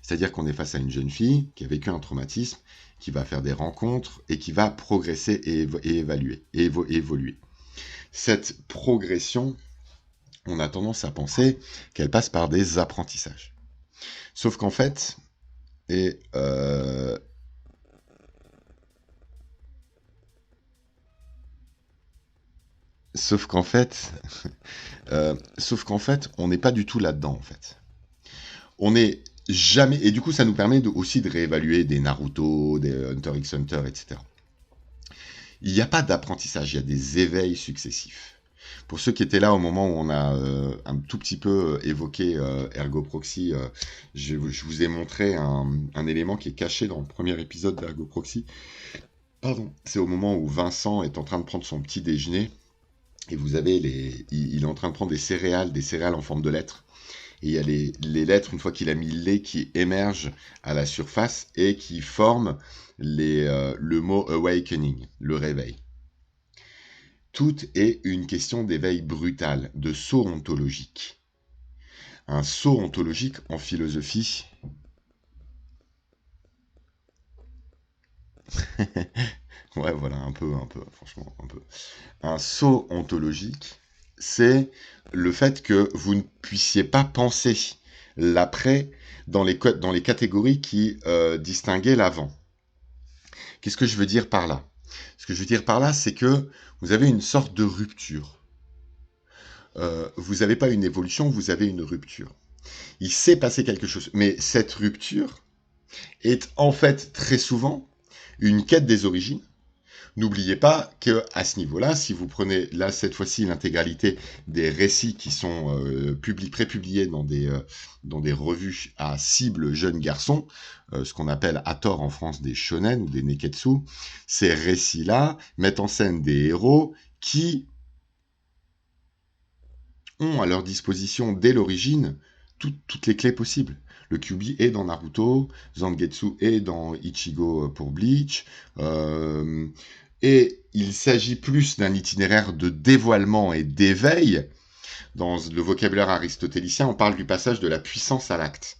C'est-à-dire qu'on est face à une jeune fille qui a vécu un traumatisme, qui va faire des rencontres et qui va progresser et évoluer. Cette progression, on a tendance à penser qu'elle passe par des apprentissages. Sauf qu'en fait, sauf qu'en fait, on n'est pas du tout là-dedans en fait. On est jamais, et du coup ça nous permet aussi de réévaluer des Naruto, des Hunter x Hunter, etc. Il n'y a pas d'apprentissage, il y a des éveils successifs. Pour ceux qui étaient là au moment où on a un tout petit peu évoqué Ergo Proxy, je vous ai montré un élément qui est caché dans le premier épisode d'Ergo Proxy. Pardon. C'est au moment où Vincent est en train de prendre son petit déjeuner, et vous avez il est en train de prendre des céréales en forme de lettres. Et il y a les lettres, une fois qu'il a mis le lait, qui émergent à la surface et qui forment le mot awakening, le réveil. Tout est une question d'éveil brutal, de saut ontologique. Un saut ontologique en philosophie. Ouais, voilà, un peu, franchement, un peu. Un saut ontologique, c'est le fait que vous ne puissiez pas penser l'après dans les catégories qui distinguaient l'avant. Qu'est-ce que je veux dire par là? Ce que je veux dire par là, c'est que vous avez une sorte de rupture. Vous n'avez pas une évolution, vous avez une rupture. Il s'est passé quelque chose, mais cette rupture est en fait très souvent une quête des origines. N'oubliez pas que à ce niveau-là, si vous prenez là cette fois-ci l'intégralité des récits qui sont prépubliés dans des revues à cible jeunes garçons, ce qu'on appelle à tort en France des shonen ou des neketsu, ces récits-là mettent en scène des héros qui ont à leur disposition dès l'origine toutes les clés possibles. Le Kyuubi est dans Naruto, Zangetsu est dans Ichigo pour Bleach, et il s'agit plus d'un itinéraire de dévoilement et d'éveil. Dans le vocabulaire aristotélicien, on parle du passage de la puissance à l'acte,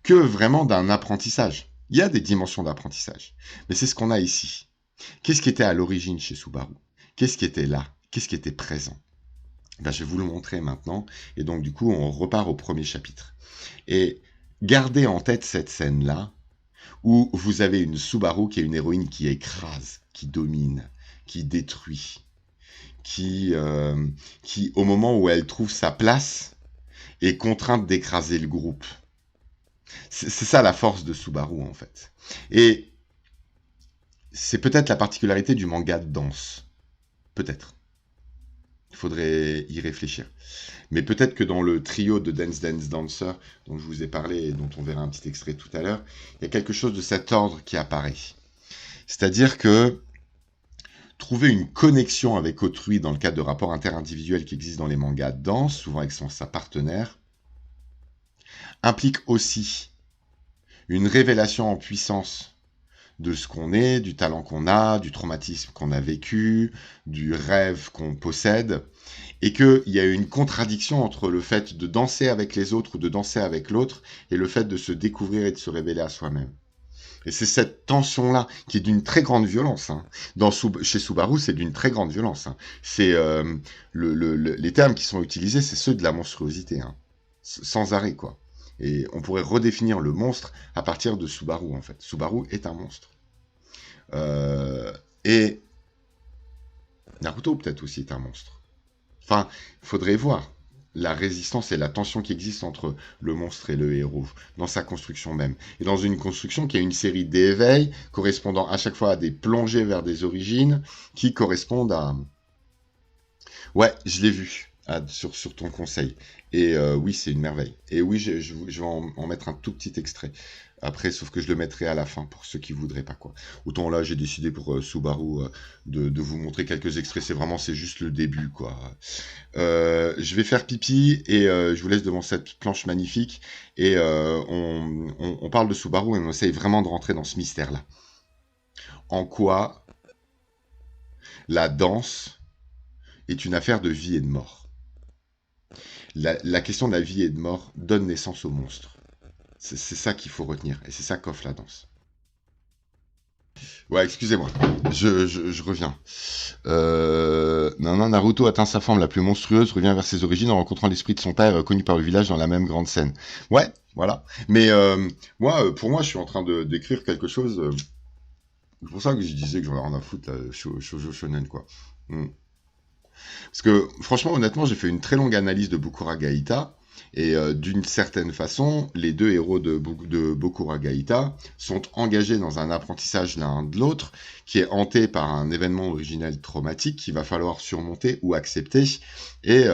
que vraiment d'un apprentissage. Il y a des dimensions d'apprentissage, mais c'est ce qu'on a ici. Qu'est-ce qui était à l'origine chez Subaru? Qu'est-ce qui était là? Qu'est-ce qui était présent? Ben, je vais vous le montrer maintenant, et donc du coup on repart au premier chapitre. Et gardez en tête cette scène-là, où vous avez une Subaru qui est une héroïne qui écrase, qui domine, qui détruit, qui au moment où elle trouve sa place, est contrainte d'écraser le groupe. C'est ça la force de Subaru en fait. Et c'est peut-être la particularité du manga de danse. Peut-être. Il faudrait y réfléchir. Mais peut-être que dans le trio de Dance Dance Dancer dont je vous ai parlé et dont on verra un petit extrait tout à l'heure, il y a quelque chose de cet ordre qui apparaît. C'est-à-dire que trouver une connexion avec autrui dans le cadre de rapports interindividuels qui existent dans les mangas de danse, souvent avec sa partenaire, implique aussi une révélation en puissance de ce qu'on est, du talent qu'on a, du traumatisme qu'on a vécu, du rêve qu'on possède, et qu'il y a une contradiction entre le fait de danser avec les autres ou de danser avec l'autre, et le fait de se découvrir et de se révéler à soi-même. Et c'est cette tension-là qui est d'une très grande violence. Hein. Chez Subaru, c'est d'une très grande violence. Hein. C'est les termes qui sont utilisés, c'est ceux de la monstruosité, hein. Sans arrêt, quoi. Et on pourrait redéfinir le monstre à partir de Subaru, en fait. Subaru est un monstre. Et Naruto, peut-être aussi, est un monstre. Enfin, il faudrait voir la résistance et la tension qui existe entre le monstre et le héros, dans sa construction même. Et dans une construction qui a une série d'éveils, correspondant à chaque fois à des plongées vers des origines, qui correspondent à... Ouais, je l'ai vu sur ton conseil. Et oui, c'est une merveille. Et oui, je vais en mettre un tout petit extrait. Après, sauf que je le mettrai à la fin pour ceux qui voudraient pas, quoi. Autant là, j'ai décidé pour Subaru de vous montrer quelques extraits. C'est juste le début, quoi. Je vais faire pipi et je vous laisse devant cette planche magnifique. Et on parle de Subaru et on essaye vraiment de rentrer dans ce mystère-là. En quoi la danse est une affaire de vie et de mort. La question de la vie et de mort donne naissance au monstre. C'est ça qu'il faut retenir, et c'est ça qu'offre la danse. Ouais, excusez-moi, je reviens. Naruto atteint sa forme la plus monstrueuse, revient vers ses origines en rencontrant l'esprit de son père, connu par le village dans la même grande scène. Ouais, voilà. Mais pour moi, je suis en train d'écrire quelque chose. C'est pour ça que je disais que j'en ai rien à foutre, là, shoujo shonen, quoi. Parce que, franchement, honnêtement, j'ai fait une très longue analyse de Bokuragaïta, et d'une certaine façon, les deux héros de Bokuragaïta sont engagés dans un apprentissage l'un de l'autre, qui est hanté par un événement originel traumatique qu'il va falloir surmonter ou accepter, et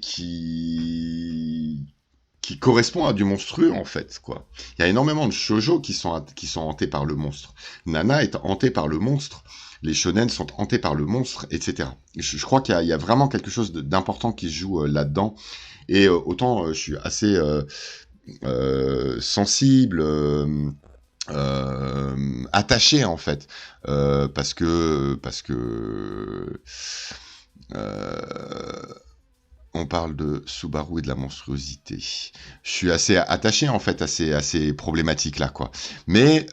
qui correspond à du monstrueux, en fait, quoi. Il y a énormément de shoujo qui sont hantés par le monstre. Nana est hantée par le monstre. Les shonen sont hantés par le monstre, etc. Je crois qu'il y a vraiment quelque chose d'important qui se joue là-dedans. Et autant je suis assez sensible, attaché en fait, parce que on parle de Subaru et de la monstruosité. Je suis assez attaché en fait à ces problématiques là, quoi. Mais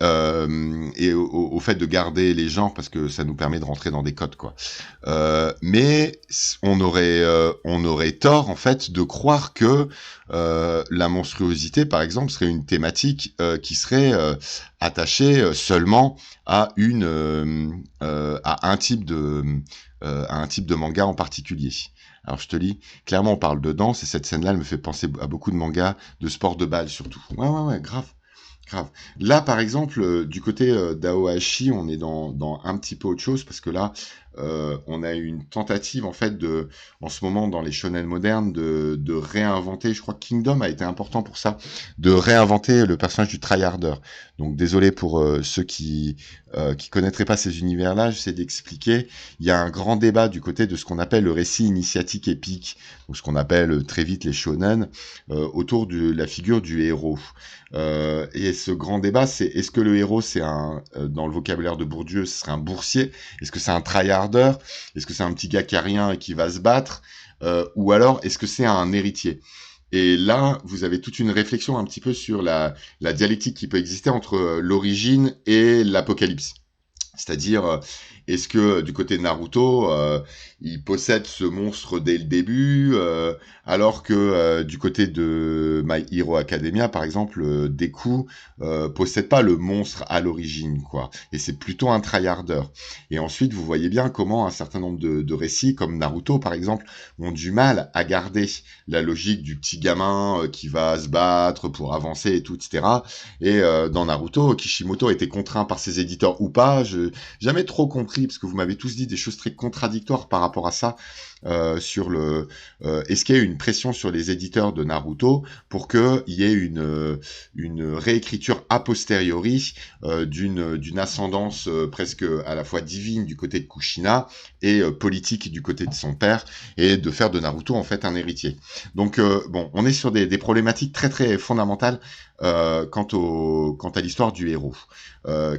et au fait de garder les genres parce que ça nous permet de rentrer dans des codes, quoi. Mais on aurait tort en fait de croire que la monstruosité, par exemple, serait une thématique qui serait attachée seulement à un type de manga en particulier. Alors je te lis, clairement on parle de danse et cette scène-là elle me fait penser à beaucoup de mangas de sport de balle surtout. Ouais, grave. Là par exemple, du côté d'Aohashi, on est dans un petit peu autre chose parce que là, on a une tentative en fait en ce moment dans les shonen modernes de réinventer, je crois que Kingdom a été important pour ça, de réinventer le personnage du tryharder. Donc désolé pour ceux qui connaîtraient pas ces univers-là, j'essaie d'expliquer. Il y a un grand débat du côté de ce qu'on appelle le récit initiatique épique, donc ce qu'on appelle très vite les shonen, autour de la figure du héros. Et ce grand débat, c'est est-ce que le héros, c'est dans le vocabulaire de Bourdieu, ce serait un boursier? Est-ce que c'est un tryharder? Est-ce que c'est un petit gars qui a rien et qui va se battre? Ou alors, est-ce que c'est un héritier? Et là, vous avez toute une réflexion un petit peu sur la dialectique qui peut exister entre l'origine et l'apocalypse. C'est-à-dire, est-ce que du côté de Naruto, il possède ce monstre dès le début, alors que du côté de My Hero Academia, par exemple, Deku possède pas le monstre à l'origine, quoi. Et c'est plutôt un tryharder. Et ensuite, vous voyez bien comment un certain nombre de récits, comme Naruto, par exemple, ont du mal à garder la logique du petit gamin qui va se battre pour avancer et tout, etc. Et dans Naruto, Kishimoto a été contraint par ses éditeurs ou pas, jamais trop compris compris, parce que vous m'avez tous dit des choses très contradictoires par rapport à ça, sur le est-ce qu'il y a une pression sur les éditeurs de Naruto pour qu'il y ait une réécriture a posteriori d'une ascendance presque à la fois divine du côté de Kushina et politique du côté de son père, et de faire de Naruto en fait un héritier. Donc bon, on est sur des problématiques très très fondamentales quant à l'histoire du héros.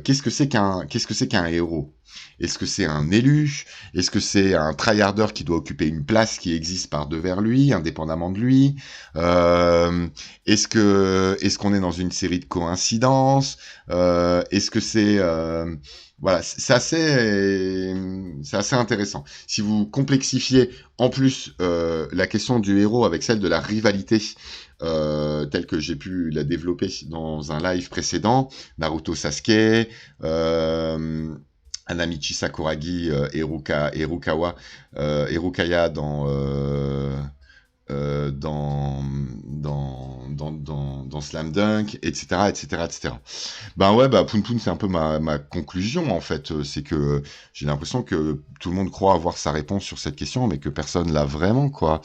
Qu'est-ce que c'est qu'un héros? Est-ce que c'est un élu? Est-ce que c'est un tryharder qui doit occuper une place qui existe par devers lui, indépendamment de lui? Est-ce qu'on est dans une série de coïncidences? Est-ce que c'est voilà, c'est assez intéressant. Si vous complexifiez en plus la question du héros avec celle de la rivalité, telle que j'ai pu la développer dans un live précédent, Naruto Sasuke, Anamichi Sakuragi, Erukaya dans Slam Dunk, etc., etc., etc. Ben ouais, bah Poun Poun, c'est un peu ma conclusion en fait. C'est que j'ai l'impression que tout le monde croit avoir sa réponse sur cette question, mais que personne l'a vraiment, quoi.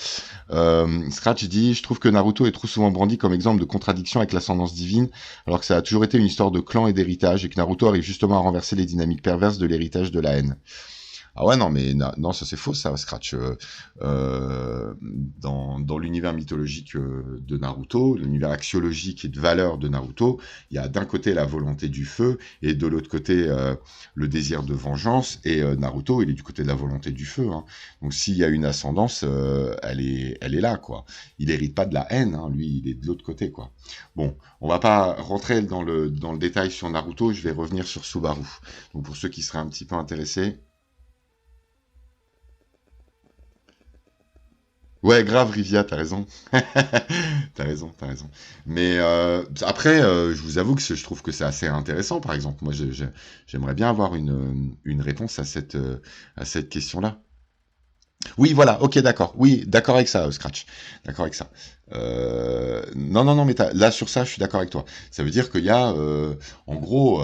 Scratch dit, je trouve que Naruto est trop souvent brandi comme exemple de contradiction avec l'ascendance divine, alors que ça a toujours été une histoire de clan et d'héritage, et que Naruto arrive justement à renverser les dynamiques perverses de l'héritage de la haine. Ah ouais, non, mais non, ça c'est faux, ça, Scratch. Dans l'univers mythologique de Naruto, l'univers axiologique et de valeur de Naruto, il y a d'un côté la volonté du feu, et de l'autre côté le désir de vengeance, et Naruto, il est du côté de la volonté du feu. Hein. Donc s'il y a une ascendance, elle est là, quoi. Il hérite pas de la haine, hein, lui, il est de l'autre côté, quoi. Bon, on va pas rentrer dans le détail sur Naruto, je vais revenir sur Subaru. Donc pour ceux qui seraient un petit peu intéressés... Ouais, grave, Rivia, t'as raison. T'as raison, t'as raison. Mais après, je vous avoue que je trouve que c'est assez intéressant, par exemple. Moi, j'aimerais bien avoir une réponse à cette question-là. Oui, voilà, ok, d'accord. Oui, d'accord avec ça, Scratch. D'accord avec ça. Non, non, non, mais là, sur ça, je suis d'accord avec toi. Ça veut dire qu'il y a, en gros,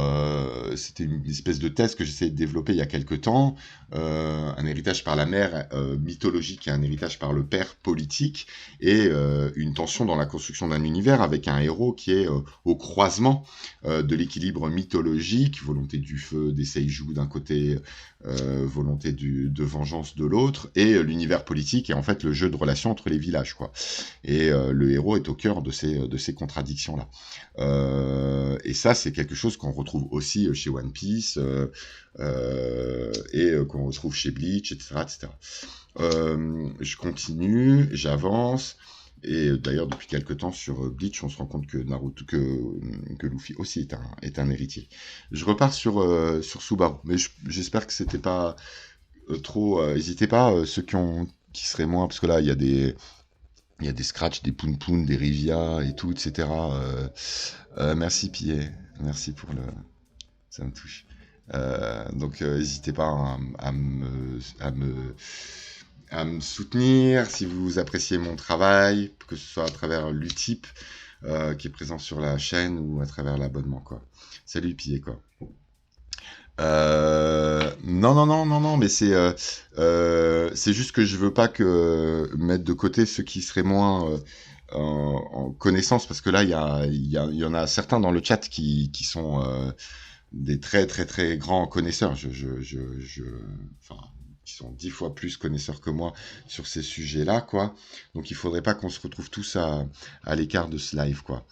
c'était une espèce de thèse que j'essayais de développer il y a quelque temps, un héritage par la mère mythologique et un héritage par le père politique, et une tension dans la construction d'un univers avec un héros qui est au croisement de l'équilibre mythologique, volonté du feu, des seiyuu d'un côté, volonté de vengeance de l'autre, et l'univers politique est en fait le jeu de relations entre les villages, quoi. Et le héros est au cœur de ces contradictions-là. Et ça, c'est quelque chose qu'on retrouve aussi chez One Piece, et qu'on retrouve chez Bleach, etc., etc. Je continue, j'avance. Et d'ailleurs, depuis quelques temps sur Bleach, on se rend compte que que Luffy aussi est un héritier. Je repars sur Subaru, mais j'espère que c'était pas trop. N'hésitez pas, ceux qui seraient moins, parce que là, il y a des Scratch, des Poun Poun, des Rivia et tout, etc. Merci Pillet, merci pour le, ça me touche. Donc n'hésitez pas à me soutenir si vous appréciez mon travail, que ce soit à travers l'Utip qui est présent sur la chaîne ou à travers l'abonnement, quoi. Salut Pillet, quoi. Non, non, non, non, non, mais c'est juste que je veux pas que mettre de côté ceux qui seraient moins en connaissance, parce que là, il y en a certains dans le chat qui sont des très, très, très grands connaisseurs. Enfin, qui sont 10 fois plus connaisseurs que moi sur ces sujets-là, quoi. Donc, il faudrait pas qu'on se retrouve tous à l'écart de ce live, quoi.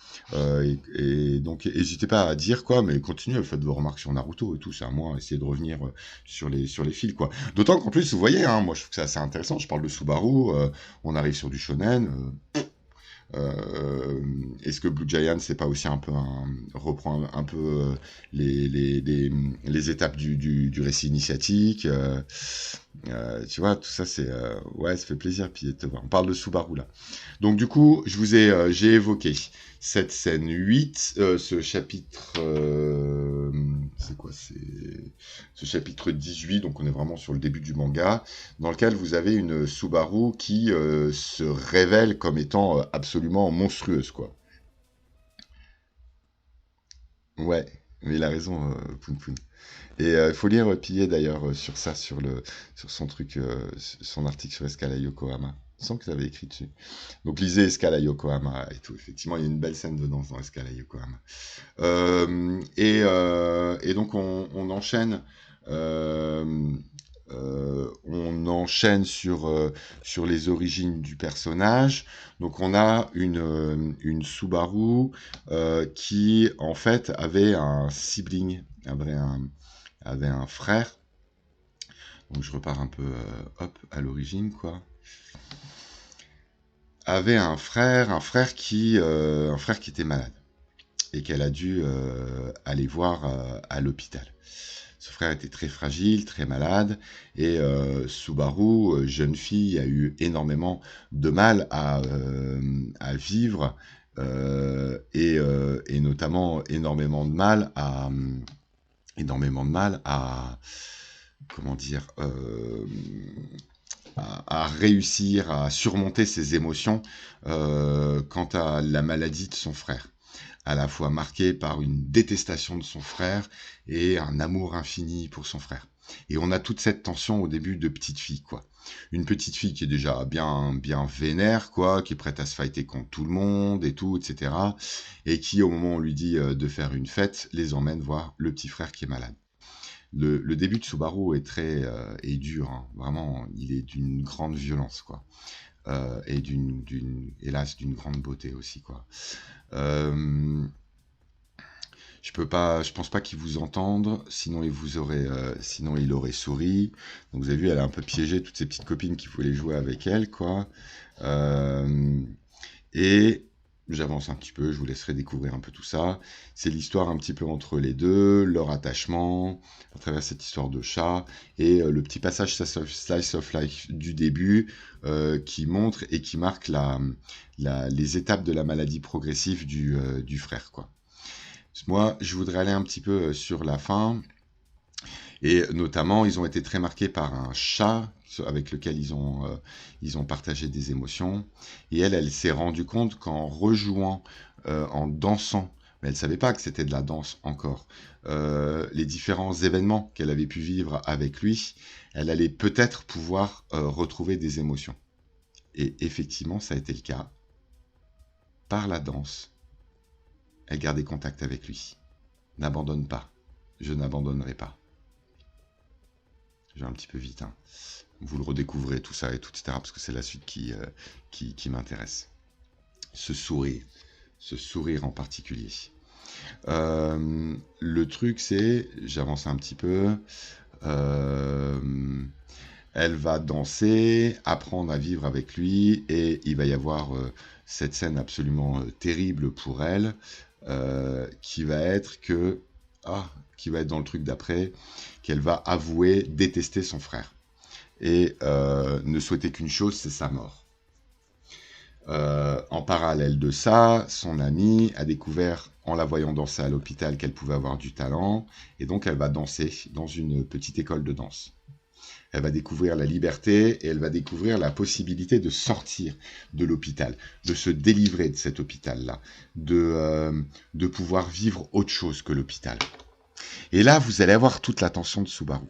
Et donc, n'hésitez pas à dire, quoi, mais continuez, faites vos remarques sur Naruto et tout, c'est à moi, essayez de revenir sur les fils, quoi. D'autant qu'en plus, vous voyez, hein, moi, je trouve que c'est assez intéressant, je parle de Subaru, on arrive sur du shonen, est-ce que Blue Giant c'est pas aussi un peu reprend un peu les étapes du récit initiatique, tu vois, tout ça c'est ouais, ça fait plaisir puis de te voir. On parle de Subaru là. Donc du coup, j'ai évoqué cette scène 8, ce chapitre c'est quoi, c'est ce chapitre 18, donc on est vraiment sur le début du manga, dans lequel vous avez une Subaru qui se révèle comme étant absolument monstrueuse, quoi. Ouais. Mais il a raison, Poun Poun. Et il faut lire Pillé d'ailleurs sur ça, sur son truc, son article sur Escala Yokohama. Il me semble que tu avais écrit dessus. Donc lisez Escala Yokohama et tout. Effectivement, il y a une belle scène de danse dans Escala Yokohama. Et donc on enchaîne. euh, on enchaîne sur les origines du personnage. Donc on a une Subaru qui en fait avait un sibling, avait un frère. Donc je repars un peu hop à l'origine quoi. Avait un frère qui était malade et qu'elle a dû aller voir à l'hôpital. Ce frère était très fragile, très malade, et Subaru, jeune fille, a eu énormément de mal à vivre, et notamment énormément de mal à comment dire, à réussir à surmonter ses émotions quant à la maladie de son frère, à la fois marqué par une détestation de son frère et un amour infini pour son frère. Et on a toute cette tension au début de petite fille, quoi. Une petite fille qui est déjà bien vénère, quoi, qui est prête à se fighter contre tout le monde et tout, etc. Et qui, au moment où on lui dit de faire une fête, les emmène voir le petit frère qui est malade. Le début de Subaru est dur, hein. Vraiment, il est d'une grande violence, quoi. Et hélas, d'une grande beauté aussi, quoi. Euh, je pense pas qu'il vous entende, sinon il aurait souri. Donc vous avez vu, elle a un peu piégé toutes ses petites copines qui voulaient jouer avec elle, quoi. Euh, et j'avance un petit peu, je vous laisserai découvrir un peu tout ça. C'est l'histoire un petit peu entre les deux, leur attachement, à travers cette histoire de chat, et le petit passage slice of life du début, qui montre et qui marque les étapes de la maladie progressive du frère, quoi. Moi, je voudrais aller un petit peu sur la fin. Et notamment, ils ont été très marqués par un chat avec lequel ils ont partagé des émotions. Et elle s'est rendue compte qu'en rejouant, en dansant, mais elle ne savait pas que c'était de la danse encore, les différents événements qu'elle avait pu vivre avec lui, elle allait peut-être pouvoir retrouver des émotions. Et effectivement, ça a été le cas. Par la danse, elle gardait contact avec lui. N'abandonne pas. Je n'abandonnerai pas. Je vais un petit peu vite, hein. Vous le redécouvrez tout ça et tout, etc. Parce que c'est la suite qui m'intéresse. Ce sourire en particulier. Le truc c'est, j'avance un petit peu, elle va danser, apprendre à vivre avec lui, et il va y avoir cette scène absolument terrible pour elle, qui va être qui va être dans le truc d'après, qu'elle va avouer détester son frère et ne souhaiter qu'une chose, c'est sa mort. En parallèle de ça, son amie a découvert, en la voyant danser à l'hôpital, qu'elle pouvait avoir du talent, et donc elle va danser dans une petite école de danse. Elle va découvrir la liberté et elle va découvrir la possibilité de sortir de l'hôpital, de se délivrer de cet hôpital-là, de pouvoir vivre autre chose que l'hôpital. Et là, vous allez avoir toute l'attention de Subaru.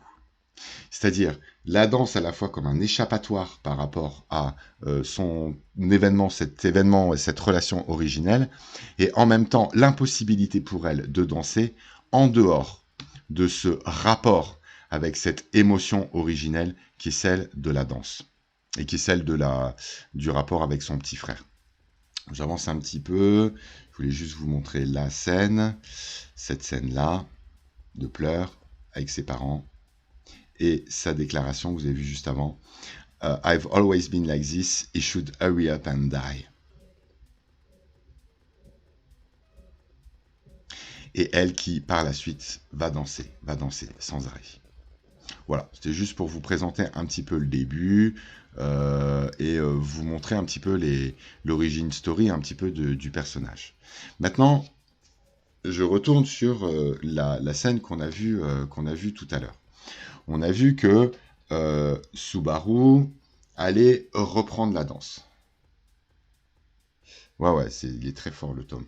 C'est-à-dire la danse à la fois comme un échappatoire par rapport à cet événement et cette relation originelle, et en même temps l'impossibilité pour elle de danser en dehors de ce rapport avec cette émotion originelle qui est celle de la danse, et qui est celle du rapport avec son petit frère. J'avance un petit peu, je voulais juste vous montrer la scène, cette scène-là, de pleurs avec ses parents, et sa déclaration que vous avez vue juste avant. I've always been like this, he should hurry up and die. Et elle qui, par la suite, va danser sans arrêt. Voilà, c'était juste pour vous présenter un petit peu le début, et vous montrer un petit peu l'origine story, un petit peu du personnage. Maintenant, je retourne sur la scène qu'on a vue tout à l'heure. On a vu que Subaru allait reprendre la danse. Ouais, ouais, il est très fort le tome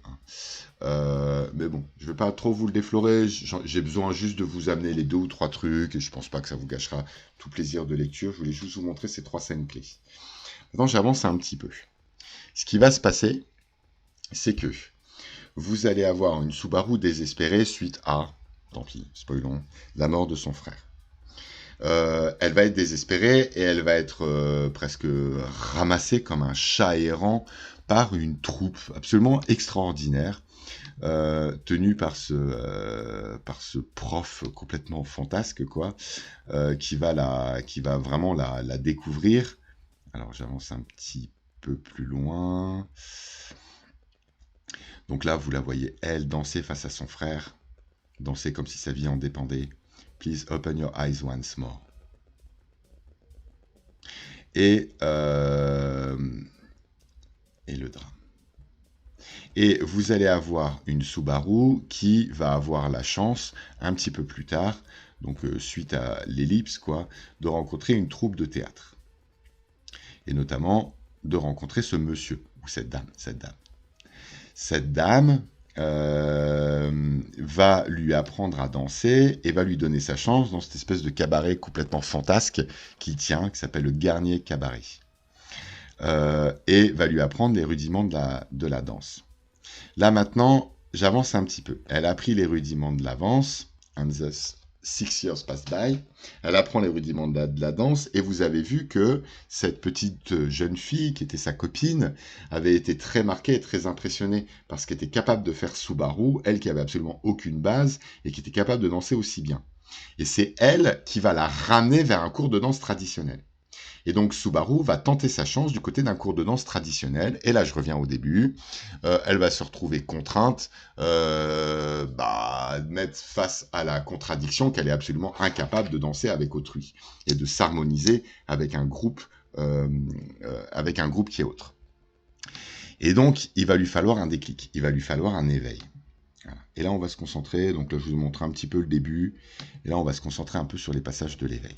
1. Mais bon, je vais pas trop vous le déflorer. J'ai besoin juste de vous amener les 2 ou 3 trucs et je pense pas que ça vous gâchera tout plaisir de lecture. Je voulais juste vous montrer ces 3 scènes clés. Maintenant, j'avance un petit peu. Ce qui va se passer, c'est que vous allez avoir une Subaru désespérée suite à, tant pis, spoilons, la mort de son frère. Elle va être désespérée et elle va être presque ramassée comme un chat errant par une troupe absolument extraordinaire, tenue par ce prof complètement fantasque, quoi, qui va vraiment la découvrir. Alors j'avance un petit peu plus loin. Donc là, vous la voyez, elle, danser face à son frère, danser comme si sa vie en dépendait. Please open your eyes once more. Et le drame. Et vous allez avoir une Subaru qui va avoir la chance, un petit peu plus tard, donc suite à l'ellipse, quoi, de rencontrer une troupe de théâtre. Et notamment de rencontrer ce monsieur, ou cette dame. Cette dame va lui apprendre à danser et va lui donner sa chance dans cette espèce de cabaret complètement fantasque qu'il tient, qui s'appelle le Garnier Cabaret. Et va lui apprendre les rudiments de la danse. Là maintenant, j'avance un petit peu. Elle a appris les rudiments de la danse, and thus 6 years pass by. Elle apprend les rudiments de la danse, et vous avez vu que cette petite jeune fille, qui était sa copine, avait été très marquée et très impressionnée, parce qu'elle était capable de faire Subaru, elle qui avait absolument aucune base, et qui était capable de danser aussi bien. Et c'est elle qui va la ramener vers un cours de danse traditionnel. Et donc Subaru va tenter sa chance du côté d'un cours de danse traditionnel. Et là, je reviens au début. Elle va se retrouver contrainte, mettre face à la contradiction qu'elle est absolument incapable de danser avec autrui et de s'harmoniser avec un groupe qui est autre. Et donc, il va lui falloir un déclic, il va lui falloir un éveil. Voilà. Et là, on va se concentrer. Donc là, je vous montre un petit peu le début. Et là, on va se concentrer un peu sur les passages de l'éveil.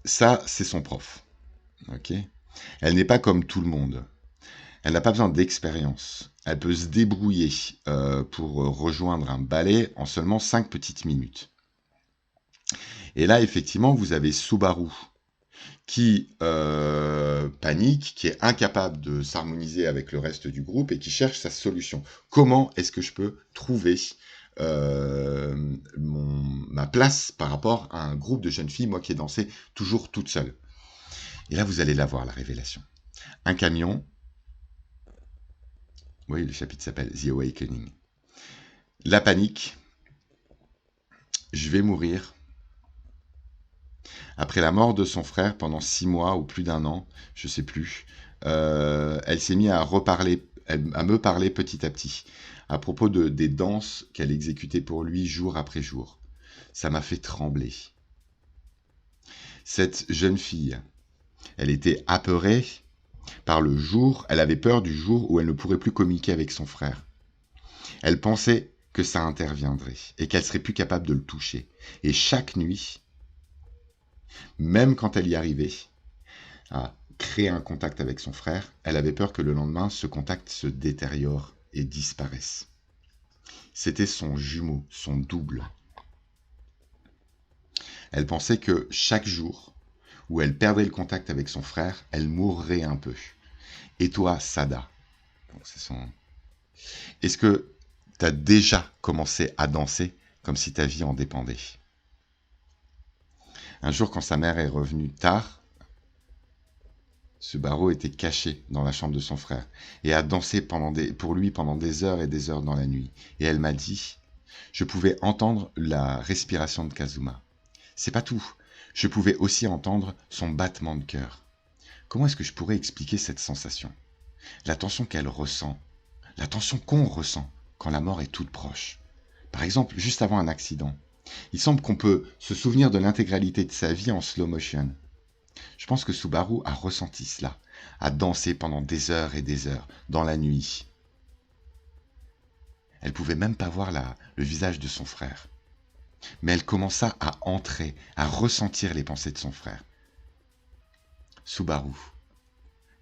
Ça, c'est son prof. Okay. Elle n'est pas comme tout le monde. Elle n'a pas besoin d'expérience. Elle peut se débrouiller pour rejoindre un ballet en seulement 5 petites minutes. Et là, effectivement, vous avez Subaru qui panique, qui est incapable de s'harmoniser avec le reste du groupe et qui cherche sa solution. Comment est-ce que je peux trouver ma place par rapport à un groupe de jeunes filles, moi qui ai dansé toujours toute seule. Et là, vous allez la voir, la révélation. Un camion, oui, le chapitre s'appelle The Awakening. La panique, je vais mourir. Après la mort de son frère, pendant 6 mois ou plus d'1 an, je sais plus, elle s'est mise à me parler petit à petit, à propos des danses qu'elle exécutait pour lui jour après jour. Ça m'a fait trembler. Cette jeune fille, elle était apeurée par le jour, elle avait peur du jour où elle ne pourrait plus communiquer avec son frère. Elle pensait que ça interviendrait et qu'elle serait plus capable de le toucher. Et chaque nuit, même quand elle y arrivait à créer un contact avec son frère, elle avait peur que le lendemain, ce contact se détériore et disparaisse. C'était son jumeau, son double. Elle pensait que chaque jour où elle perdrait le contact avec son frère, elle mourrait un peu. Et toi, Sada, est-ce que tu as déjà commencé à danser comme si ta vie en dépendait? Un jour, quand sa mère est revenue tard, Subaru était caché dans la chambre de son frère et a dansé pour lui pendant des heures et des heures dans la nuit. Et elle m'a dit, je pouvais entendre la respiration de Kazuma. C'est pas tout, je pouvais aussi entendre son battement de cœur. Comment est-ce que je pourrais expliquer cette sensation? La tension qu'elle ressent, la tension qu'on ressent quand la mort est toute proche. Par exemple, juste avant un accident. Il semble qu'on peut se souvenir de l'intégralité de sa vie en slow motion. Je pense que Subaru a ressenti cela, a dansé pendant des heures et des heures, dans la nuit. Elle pouvait même pas voir le visage de son frère. Mais elle commença à entrer, à ressentir les pensées de son frère. Subaru,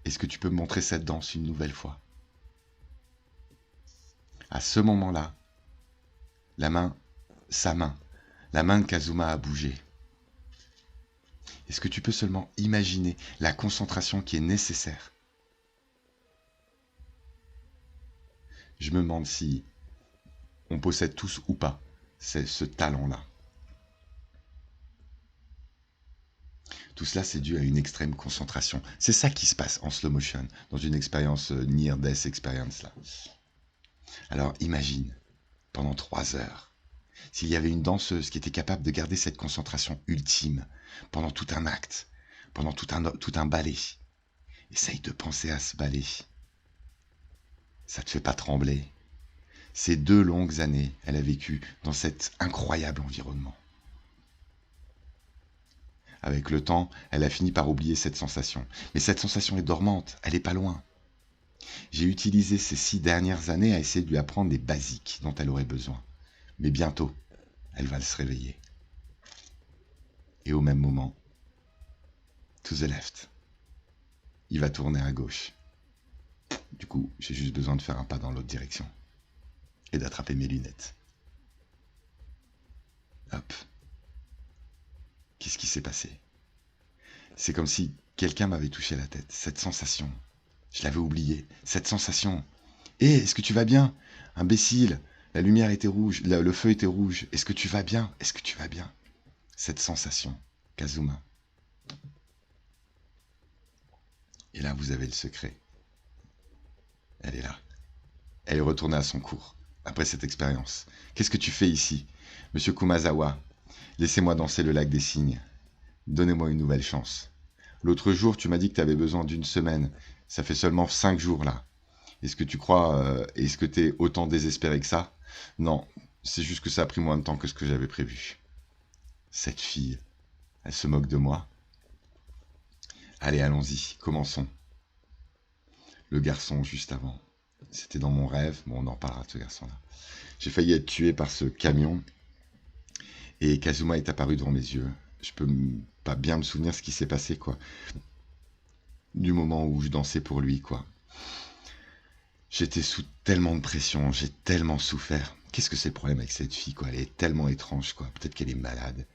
Est-ce que tu peux me montrer cette danse une nouvelle fois? À ce moment-là, sa main, la main de Kazuma a bougé. Est-ce que tu peux seulement imaginer la concentration qui est nécessaire? Je me demande si on possède tous ou pas ce talent-là. Tout cela, c'est dû à une extrême concentration. C'est ça qui se passe en slow motion, dans une expérience near-death experience là. Alors imagine, pendant 3 heures, s'il y avait une danseuse qui était capable de garder cette concentration ultime pendant tout un acte, pendant tout un ballet. Essaye de penser à ce ballet. Ça te fait pas trembler? Ces 2 longues années, elle a vécu dans cet incroyable environnement. Avec le temps, elle a fini par oublier cette sensation. Mais cette sensation est dormante, elle n'est pas loin. J'ai utilisé ces 6 dernières années à essayer de lui apprendre les basiques dont elle aurait besoin. Mais bientôt, elle va se réveiller. Et au même moment, to the left. Il va tourner à gauche. Du coup, j'ai juste besoin de faire un pas dans l'autre direction. Et d'attraper mes lunettes. Hop. Qu'est-ce qui s'est passé? C'est comme si quelqu'un m'avait touché la tête. Cette sensation. Je l'avais oubliée. Cette sensation. Hé, est-ce que tu vas bien? Imbécile. La lumière était rouge. Le feu était rouge. Est-ce que tu vas bien? Est-ce que tu vas bien? Cette sensation. Kazuma. Et là, vous avez le secret. Elle est là. Elle est retournée à son cours. Après cette expérience. Qu'est-ce que tu fais ici? Monsieur Kumazawa, laissez-moi danser le lac des cygnes. Donnez-moi une nouvelle chance. L'autre jour, tu m'as dit que tu avais besoin d'1 semaine. Ça fait seulement 5 jours, là. Est-ce que tu crois... est-ce que tu es autant désespéré que ça? Non, c'est juste que ça a pris moins de temps que ce que j'avais prévu. Cette fille, elle se moque de moi. Allez, allons-y, commençons. Le garçon, juste avant. C'était dans mon rêve. Bon, on en parlera de ce garçon-là. J'ai failli être tué par ce camion. Et Kazuma est apparu devant mes yeux. Je peux pas bien me souvenir ce qui s'est passé, quoi. Du moment où je dansais pour lui, quoi. J'étais sous tellement de pression, j'ai tellement souffert. Qu'est-ce que c'est le problème avec cette fille, quoi? Elle est tellement étrange, quoi. Peut-être qu'elle est malade.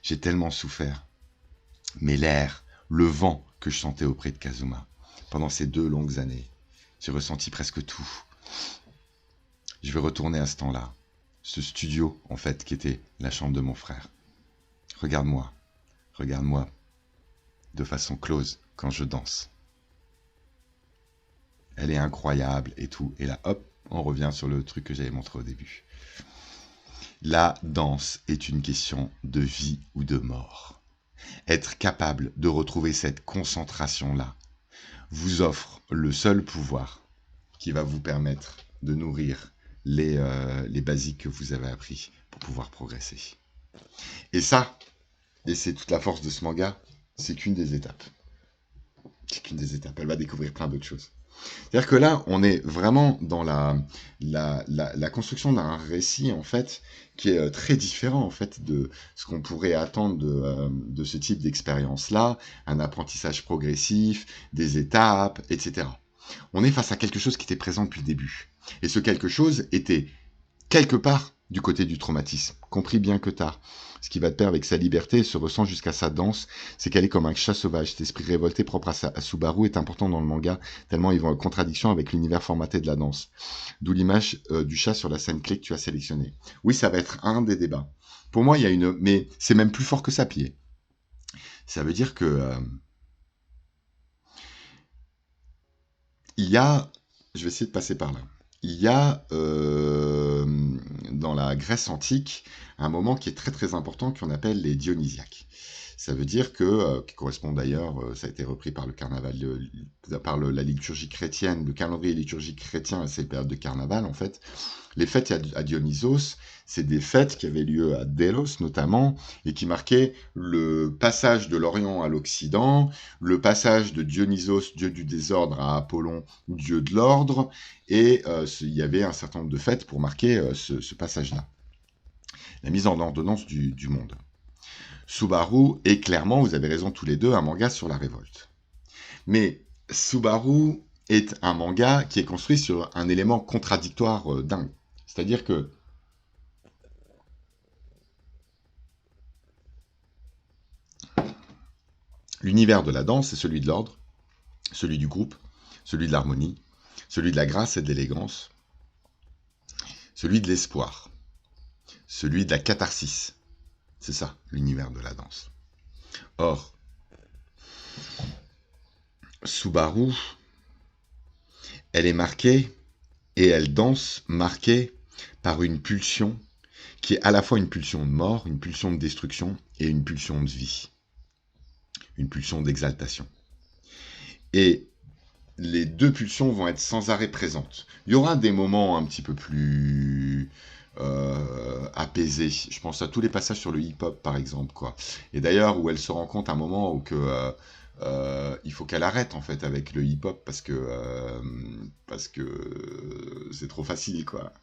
J'ai tellement souffert. Mais l'air, le vent que je sentais auprès de Kazuma, pendant ces 2 longues années, j'ai ressenti presque tout. Je vais retourner à ce temps-là. Ce studio, en fait, qui était la chambre de mon frère. Regarde-moi, de façon close, quand je danse. Elle est incroyable et tout. Et là, hop, on revient sur le truc que j'avais montré au début. La danse est une question de vie ou de mort. Être capable de retrouver cette concentration-là vous offre le seul pouvoir qui va vous permettre de nourrir les basiques que vous avez appris pour pouvoir progresser. Et ça, et c'est toute la force de ce manga, c'est qu'une des étapes. C'est qu'une des étapes. Elle va découvrir plein d'autres choses. C'est-à-dire que là, on est vraiment dans la construction d'un récit, en fait, qui est très différent, en fait, de ce qu'on pourrait attendre de ce type d'expérience-là, un apprentissage progressif, des étapes, etc. On est face à quelque chose qui était présent depuis le début. Et ce quelque chose était quelque part du côté du traumatisme, compris bien que tard. Ce qui va te perdre avec sa liberté se ressent jusqu'à sa danse, c'est qu'elle est comme un chat sauvage. Cet esprit révolté propre à Subaru est important dans le manga, tellement ils vont en contradiction avec l'univers formaté de la danse. D'où l'image du chat sur la scène clé que tu as sélectionnée. Oui, ça va être un des débats. Pour moi, il y a une... Mais c'est même plus fort que ça, Pied. Ça veut dire que... il y a... Je vais essayer de passer par là. Il y a dans la Grèce antique un moment qui est très très important qu'on appelle les Dionysiaques. Ça veut dire que, qui correspond d'ailleurs, ça a été repris par le carnaval, la liturgie chrétienne, le calendrier liturgique chrétien, c'est les périodes de carnaval en fait. Les fêtes à Dionysos, c'est des fêtes qui avaient lieu à Délos notamment, et qui marquaient le passage de l'Orient à l'Occident, le passage de Dionysos, dieu du désordre, à Apollon, dieu de l'ordre, et il y avait un certain nombre de fêtes pour marquer ce passage-là. La mise en ordonnance du monde. Subaru est clairement, vous avez raison tous les deux, un manga sur la révolte. Mais Subaru est un manga qui est construit sur un élément contradictoire dingue. C'est-à-dire que l'univers de la danse, c'est celui de l'ordre, celui du groupe, celui de l'harmonie, celui de la grâce et de l'élégance, celui de l'espoir, celui de la catharsis. C'est ça, l'univers de la danse. Or, Subaru, elle est marquée et elle danse marquée par une pulsion qui est à la fois une pulsion de mort, une pulsion de destruction et une pulsion de vie, une pulsion d'exaltation. Et les deux pulsions vont être sans arrêt présentes. Il y aura des moments un petit peu plus apaisés. Je pense à tous les passages sur le hip-hop, par exemple, quoi. Et d'ailleurs, où elle se rend compte à un moment où il faut qu'elle arrête en fait avec le hip-hop parce que c'est trop facile, quoi.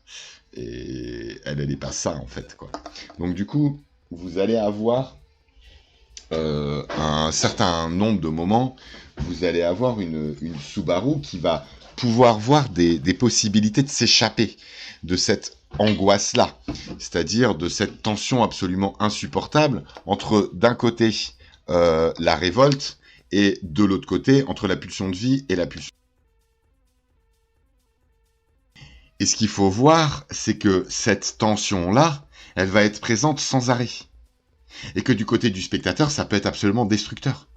Et elle n'est pas ça en fait, quoi. Donc du coup, vous allez avoir un certain nombre de moments, vous allez avoir une Subaru qui va pouvoir voir des possibilités de s'échapper de cette angoisse-là, c'est-à-dire de cette tension absolument insupportable entre, d'un côté, la révolte, et de l'autre côté, entre la pulsion de vie et la pulsion. Et ce qu'il faut voir, c'est que cette tension-là, elle va être présente sans arrêt. Et que du côté du spectateur, ça peut être absolument destructeur.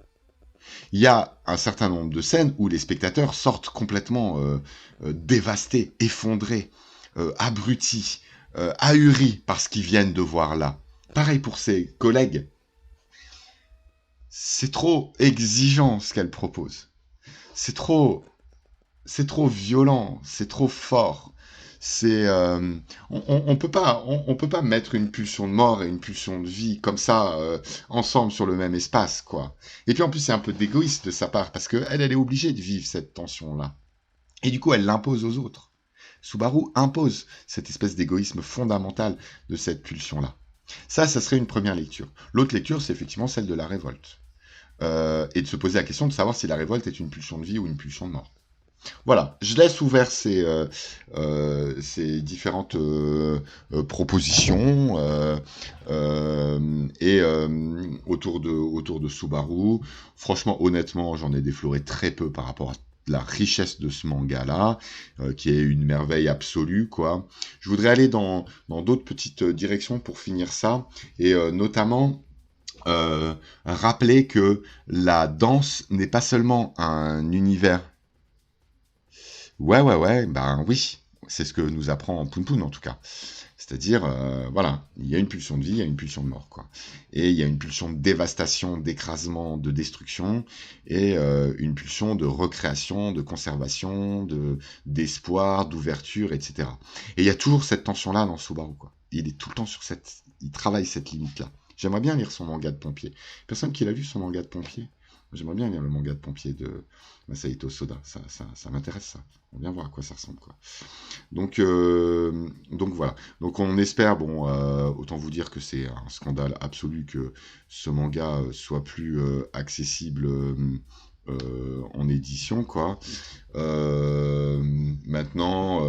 Il y a un certain nombre de scènes où les spectateurs sortent complètement dévastés, effondrés, abrutis, ahuris par ce qu'ils viennent de voir là. Pareil pour ses collègues. C'est trop exigeant ce qu'elle propose. C'est trop violent, c'est trop fort. C'est on peut pas mettre une pulsion de mort et une pulsion de vie comme ça ensemble sur le même espace, quoi. Et puis en plus c'est un peu d'égoïste de sa part parce que elle est obligée de vivre cette tension là. Et du coup elle l'impose aux autres. Subaru impose cette espèce d'égoïsme fondamental de cette pulsion là. Ça serait une première lecture. L'autre lecture c'est effectivement celle de la révolte et de se poser la question de savoir si la révolte est une pulsion de vie ou une pulsion de mort. Voilà, je laisse ouvert ces différentes propositions et autour de Subaru. Franchement, honnêtement, j'en ai défloré très peu par rapport à la richesse de ce manga-là, qui est une merveille absolue, quoi. Je voudrais aller dans d'autres petites directions pour finir ça, et notamment rappeler que la danse n'est pas seulement un univers. Ouais, ben oui, c'est ce que nous apprend Poun en tout cas. C'est-à-dire, voilà, il y a une pulsion de vie, il y a une pulsion de mort, quoi. Et il y a une pulsion de dévastation, d'écrasement, de destruction, et une pulsion de recréation, de conservation, d'espoir, d'ouverture, etc. Et il y a toujours cette tension-là dans Subaru, quoi. Il est tout le temps il travaille cette limite-là. J'aimerais bien lire son manga de pompier. Personne qui l'a lu son manga de pompier. J'aimerais bien lire le manga de pompier de Masahito Soda. Ça m'intéresse, ça. On vient voir à quoi ça ressemble, quoi. Donc voilà. Donc on espère, bon, autant vous dire que c'est un scandale absolu que ce manga soit plus accessible en édition, quoi. Maintenant,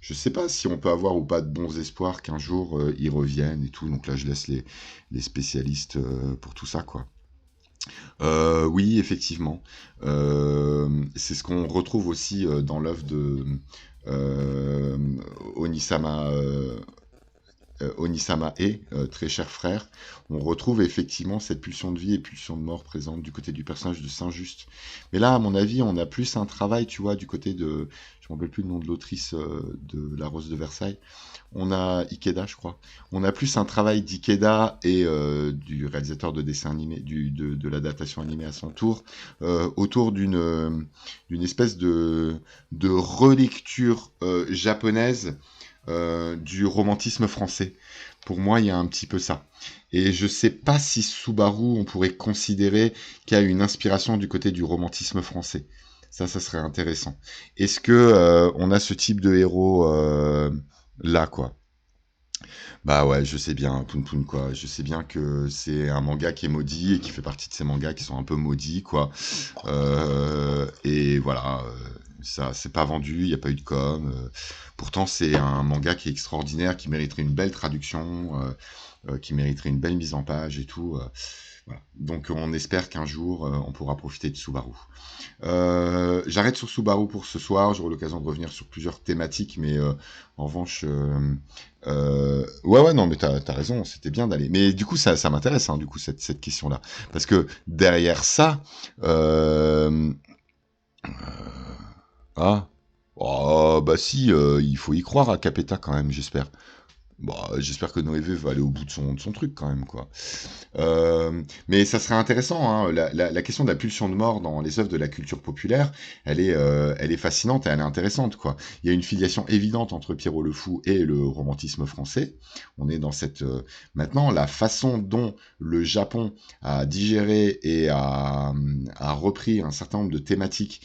je sais pas si on peut avoir ou pas de bons espoirs qu'un jour ils reviennent et tout. Donc là, je laisse les spécialistes pour tout ça, quoi. Oui, effectivement. C'est ce qu'on retrouve aussi dans l'œuvre de euh, Onisama, Onisama et Très cher frère. On retrouve effectivement cette pulsion de vie et pulsion de mort présente du côté du personnage de Saint-Just. Mais là, à mon avis, on a plus un travail, tu vois, du côté de... Je ne me rappelle plus le nom de l'autrice de La Rose de Versailles. On a Ikeda, je crois. On a plus un travail d'Ikeda et du réalisateur de dessin animé, de l'adaptation animée à son tour, autour d'une espèce de relecture japonaise du romantisme français. Pour moi, il y a un petit peu ça. Et je sais pas si Subaru, on pourrait considérer qu'il y a une inspiration du côté du romantisme français. Ça serait intéressant. Est-ce que on a ce type de héros là, quoi? Bah ouais, je sais bien, Poun quoi. Je sais bien que c'est un manga qui est maudit et qui fait partie de ces mangas qui sont un peu maudits, quoi. Et voilà, ça c'est pas vendu, il n'y a pas eu de com. Pourtant, c'est un manga qui est extraordinaire, qui mériterait une belle traduction, qui mériterait une belle mise en page et tout. Voilà. Donc on espère qu'un jour, on pourra profiter de Subaru. J'arrête sur Subaru pour ce soir. J'aurai l'occasion de revenir sur plusieurs thématiques, mais en revanche, ouais, non, mais t'as raison, c'était bien d'aller. Mais du coup, ça m'intéresse, hein, du coup, cette question-là, parce que derrière ça, ah, oh, bah si, il faut y croire à Capeta quand même, j'espère. Bah, j'espère que Noévé va aller au bout de son truc quand même, quoi. Mais ça serait intéressant, hein, la question de la pulsion de mort dans les œuvres de la culture populaire, elle est fascinante et elle est intéressante, quoi. Il y a une filiation évidente entre Pierrot le Fou et le romantisme français. On est dans cette... Maintenant, la façon dont le Japon a digéré et a repris un certain nombre de thématiques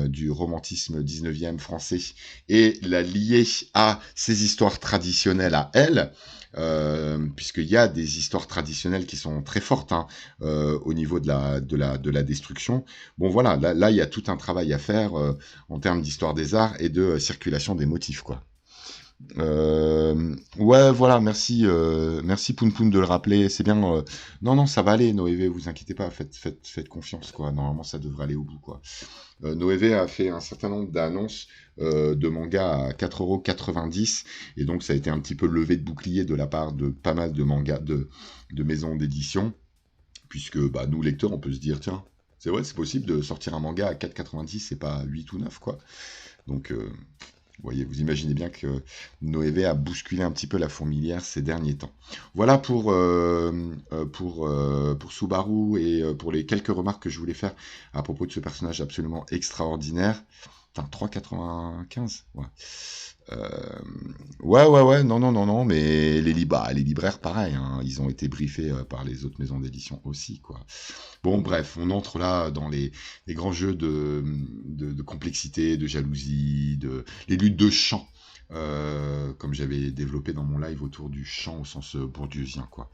du romantisme 19e français et l'a lié à ses histoires traditionnelles à elle, puisqu'il y a des histoires traditionnelles qui sont très fortes, hein, au niveau de la destruction. Bon voilà, là il y a tout un travail à faire en termes d'histoire des arts et de circulation des motifs, quoi. Ouais, voilà, merci Poun Poun de le rappeler, c'est bien. Non, non, ça va aller, Noévé, vous inquiétez pas, faites confiance, quoi. Normalement, ça devrait aller au bout, quoi. Noévé a fait un certain nombre d'annonces de mangas à 4,90 €, et donc ça a été un petit peu levé de bouclier de la part de pas mal de mangas de maisons d'édition, puisque bah, nous, lecteurs, on peut se dire, tiens, c'est vrai, c'est possible de sortir un manga à 4,90 € et pas 8 ou 9, quoi. Donc, vous voyez, vous imaginez bien que Noévé a bousculé un petit peu la fourmilière ces derniers temps. Voilà pour Subaru et pour les quelques remarques que je voulais faire à propos de ce personnage absolument extraordinaire. Enfin, 3,95, ouais. Euh, ouais, non, mais les libraires, pareil, hein, ils ont été briefés par les autres maisons d'édition aussi, quoi. Bon, bref, on entre là dans les grands jeux de complexité, de jalousie, les luttes de chant, comme j'avais développé dans mon live autour du chant au sens bourdieusien, quoi.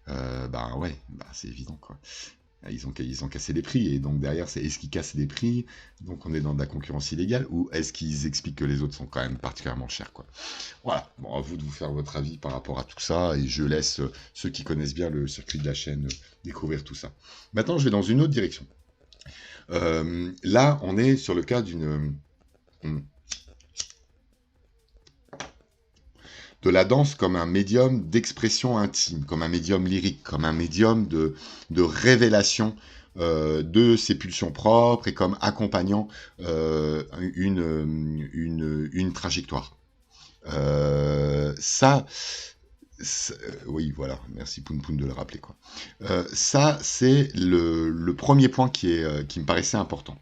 Bah ouais, bah c'est évident, quoi. Ils ont cassé les prix, et donc derrière, c'est est-ce qu'ils cassent les prix, donc on est dans de la concurrence illégale, ou est-ce qu'ils expliquent que les autres sont quand même particulièrement chers, quoi. Voilà, bon, à vous de vous faire votre avis par rapport à tout ça, et je laisse ceux qui connaissent bien le circuit de la chaîne découvrir tout ça. Maintenant, je vais dans une autre direction. Là, on est sur le cas de la danse comme un médium d'expression intime, comme un médium lyrique, comme un médium de révélation de ses pulsions propres et comme accompagnant une trajectoire. Ça, oui, voilà, merci Poun Poun de le rappeler, quoi. Ça, c'est le premier point qui me paraissait important.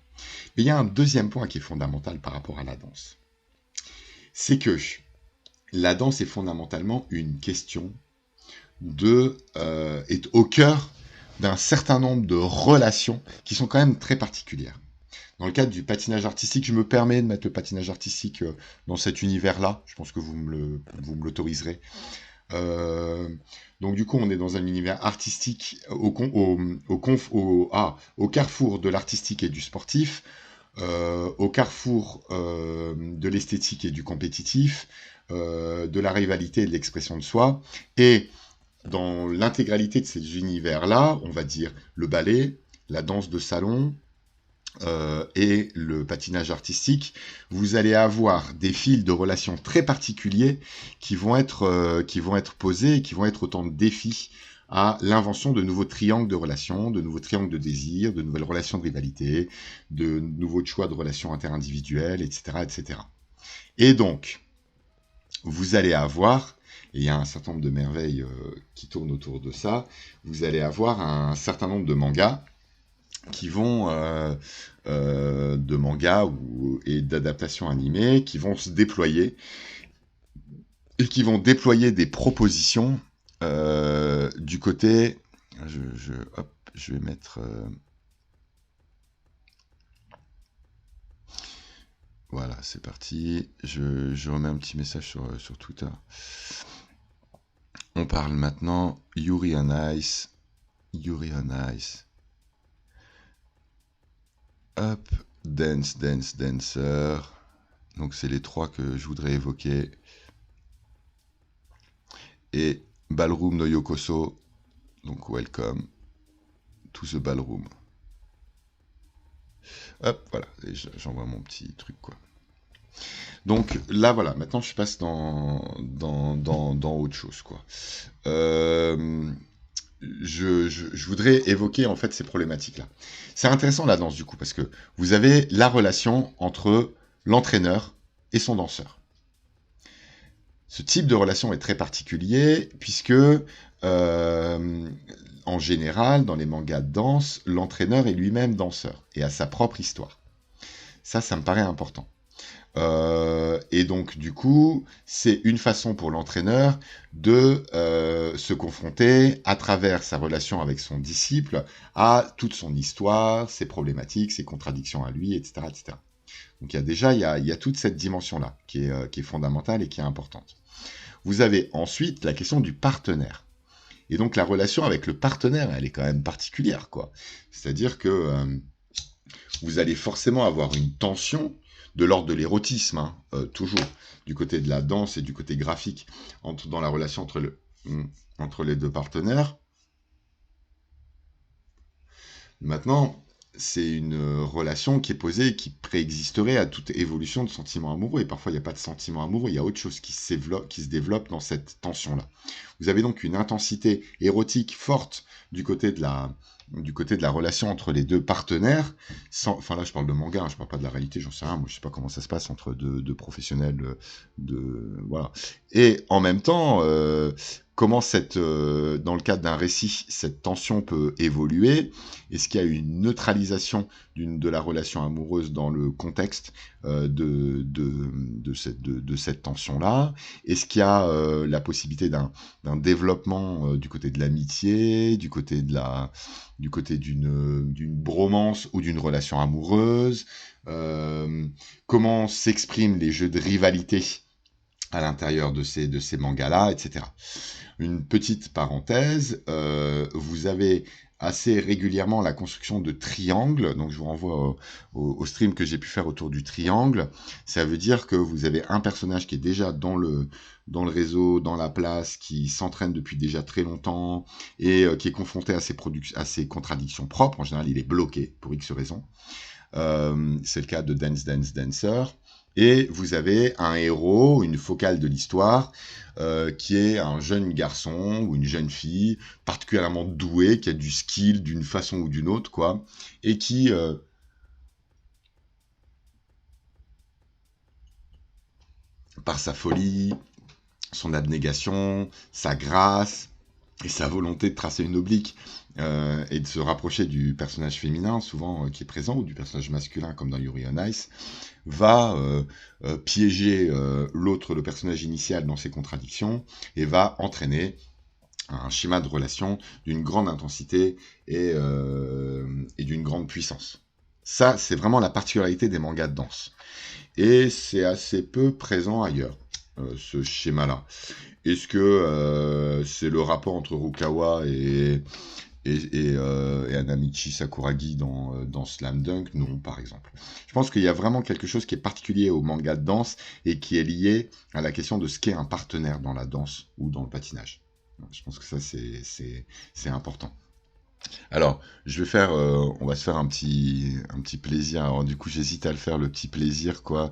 Mais il y a un deuxième point qui est fondamental par rapport à la danse. C'est que la danse est fondamentalement une question est au cœur d'un certain nombre de relations qui sont quand même très particulières. Dans le cadre du patinage artistique, je me permets de mettre le patinage artistique dans cet univers-là. Je pense que vous me l'autoriserez. Donc du coup, on est dans un univers artistique au carrefour de l'artistique et du sportif, au carrefour de l'esthétique et du compétitif, de la rivalité et de l'expression de soi. Et dans l'intégralité de ces univers-là, on va dire le ballet, la danse de salon, et le patinage artistique, vous allez avoir des fils de relations très particuliers qui vont être posés et qui vont être autant de défis à l'invention de nouveaux triangles de relations, de nouveaux triangles de désir, de nouvelles relations de rivalité, de nouveaux choix de relations interindividuelles, etc., etc. Et donc, vous allez avoir, et il y a un certain nombre de merveilles qui tournent autour de ça, vous allez avoir un certain nombre de mangas qui vont de mangas et d'adaptations animées qui vont se déployer et qui vont déployer des propositions du côté. Je vais mettre. Voilà, c'est parti. Je remets un petit message sur Twitter. On parle maintenant Yuri on Ice. Yuri on Ice. Hop, Dance, Dance, Dancer. Donc c'est les 3 que je voudrais évoquer. Et Ballroom no Yokoso. Donc welcome to the ballroom. Hop, voilà, et j'envoie mon petit truc, quoi. Donc là, voilà, maintenant je passe dans autre chose, quoi. Je voudrais évoquer, en fait, ces problématiques-là. C'est intéressant, la danse, du coup, parce que vous avez la relation entre l'entraîneur et son danseur. Ce type de relation est très particulier, puisque, en général, dans les mangas de danse, l'entraîneur est lui-même danseur, et a sa propre histoire. Ça me paraît important. Et donc, du coup, c'est une façon pour l'entraîneur de se confronter, à travers sa relation avec son disciple, à toute son histoire, ses problématiques, ses contradictions à lui, etc. etc. Donc, il y a toute cette dimension-là qui est fondamentale et qui est importante. Vous avez ensuite la question du partenaire. Et donc, la relation avec le partenaire, elle est quand même particulière, quoi. C'est-à-dire que vous allez forcément avoir une tension de l'ordre de l'érotisme, hein, toujours, du côté de la danse et du côté graphique, dans la relation entre les 2 partenaires. Maintenant, c'est une relation qui est posée et qui préexisterait à toute évolution de sentiments amoureux. Et parfois, il n'y a pas de sentiments amoureux, il y a autre chose qui se développe dans cette tension-là. Vous avez donc une intensité érotique forte du côté de la relation entre les 2 partenaires. Enfin là, je parle de manga, hein, je parle pas de la réalité, j'en sais rien. Moi, je sais pas comment ça se passe entre deux professionnels. Voilà. Et en même temps, comment dans le cadre d'un récit, cette tension peut évoluer. Est-ce qu'il y a une neutralisation de la relation amoureuse dans le contexte de cette tension-là? Est-ce qu'il y a la possibilité d'un développement du côté de l'amitié, du côté d'une bromance ou d'une relation amoureuse? Comment s'expriment les jeux de rivalité à l'intérieur de ces mangas-là, etc. Une petite parenthèse, vous avez assez régulièrement la construction de triangles, donc je vous renvoie au stream que j'ai pu faire autour du triangle. Ça veut dire que vous avez un personnage qui est déjà dans le réseau, dans la place, qui s'entraîne depuis déjà très longtemps et qui est confronté à ses contradictions propres. En général, il est bloqué pour X raisons. C'est le cas de Dance Dance Dancer. Et vous avez un héros, une focale de l'histoire, qui est un jeune garçon ou une jeune fille particulièrement doué, qui a du skill d'une façon ou d'une autre, quoi, et qui par sa folie, son abnégation, sa grâce et sa volonté de tracer une oblique et de se rapprocher du personnage féminin, souvent qui est présent, ou du personnage masculin, comme dans Yuri on Ice, va piéger le personnage initial dans ses contradictions, et va entraîner un schéma de relation d'une grande intensité et d'une grande puissance. Ça, c'est vraiment la particularité des mangas de danse. Et c'est assez peu présent ailleurs, ce schéma-là. Est-ce que c'est le rapport entre Rukawa et Hanamichi Sakuragi dans Slam Dunk? Non, par exemple. Je pense qu'il y a vraiment quelque chose qui est particulier au manga de danse et qui est lié à la question de ce qu'est un partenaire dans la danse ou dans le patinage. Je pense que ça, c'est important. Alors, on va se faire un petit plaisir. Alors, du coup, j'hésite à le faire, le petit plaisir, quoi.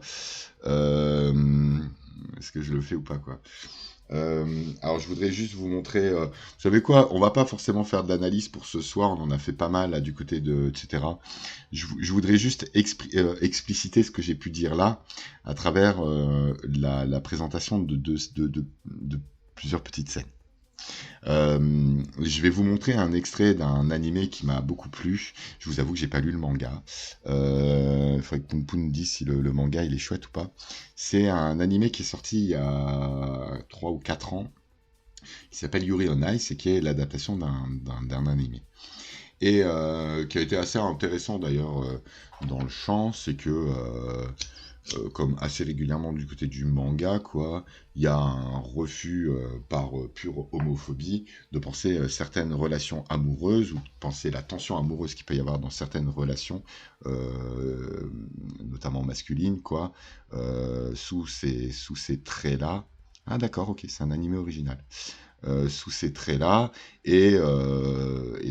Est-ce que je le fais ou pas, quoi? Alors, je voudrais juste vous montrer. Vous savez quoi? On va pas forcément faire de l'analyse pour ce soir. On en a fait pas mal là du côté etc. Je voudrais juste expliciter ce que j'ai pu dire là à travers la présentation de plusieurs petites scènes. Je vais vous montrer un extrait d'un animé qui m'a beaucoup plu. Je vous avoue que j'ai pas lu le manga. Il faudrait que Poun me dise si le manga il est chouette ou pas. C'est un animé qui est sorti il y a 3 ou 4 ans, qui s'appelle Yuri on Ice et qui est l'adaptation d'un animé. Et qui a été assez intéressant d'ailleurs dans le champ, c'est que comme assez régulièrement du côté du manga, quoi, il y a un refus par pure homophobie de penser certaines relations amoureuses ou de penser la tension amoureuse qu'il peut y avoir dans certaines relations notamment masculine, quoi, sous ces traits-là. Ah d'accord, ok, c'est un animé original. Sous ces traits-là, et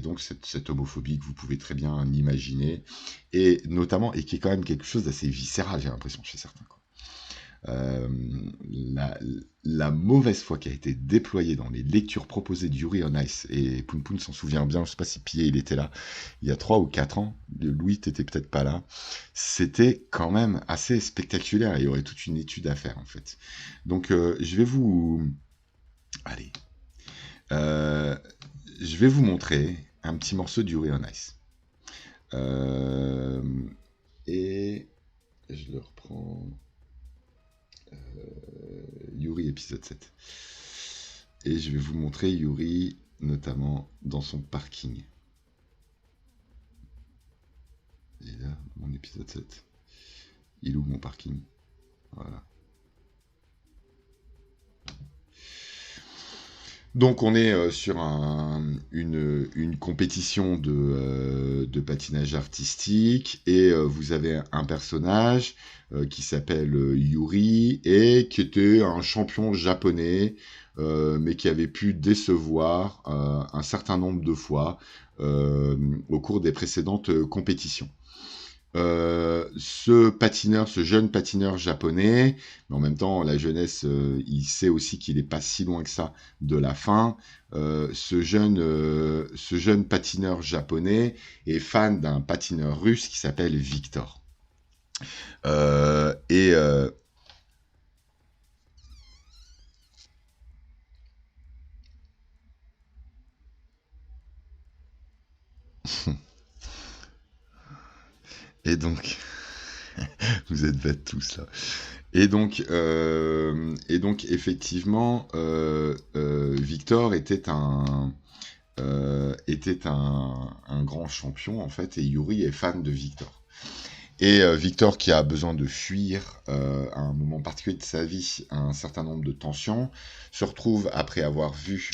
donc cette homophobie que vous pouvez très bien imaginer, et notamment, et qui est quand même quelque chose d'assez viscéral, j'ai l'impression, chez certains, quoi. Euh, la, la mauvaise foi qui a été déployée dans les lectures proposées de Yuri on Ice, et Poun Poun s'en souvient bien, je sais pas si Pied il était là, il y a 3 ou 4 ans, Louis t'étais peut-être pas là, c'était quand même assez spectaculaire, et il y aurait toute une étude à faire en fait. Donc je vais vous... Allez, euh, je vais vous montrer un petit morceau de Yuri on Ice. Euh, et je le reprends. Yuri épisode 7. Et je vais vous montrer Yuri, notamment dans son parking. Et là, mon épisode 7. Il ouvre mon parking. Voilà. Donc on est sur une compétition de patinage artistique, et vous avez un personnage qui s'appelle Yuri, et qui était un champion japonais, mais qui avait pu décevoir un certain nombre de fois au cours des précédentes compétitions. Ce jeune patineur japonais, mais en même temps, la jeunesse, il sait aussi qu'il n'est pas si loin que ça de la fin. Ce jeune patineur japonais est fan d'un patineur russe qui s'appelle Victor. Euh, et euh, et donc, vous êtes bêtes tous là. Et donc effectivement, Victor était un grand champion en fait, et Yuri est fan de Victor. Et Victor, qui a besoin de fuir à un moment particulier de sa vie un certain nombre de tensions, se retrouve, après avoir vu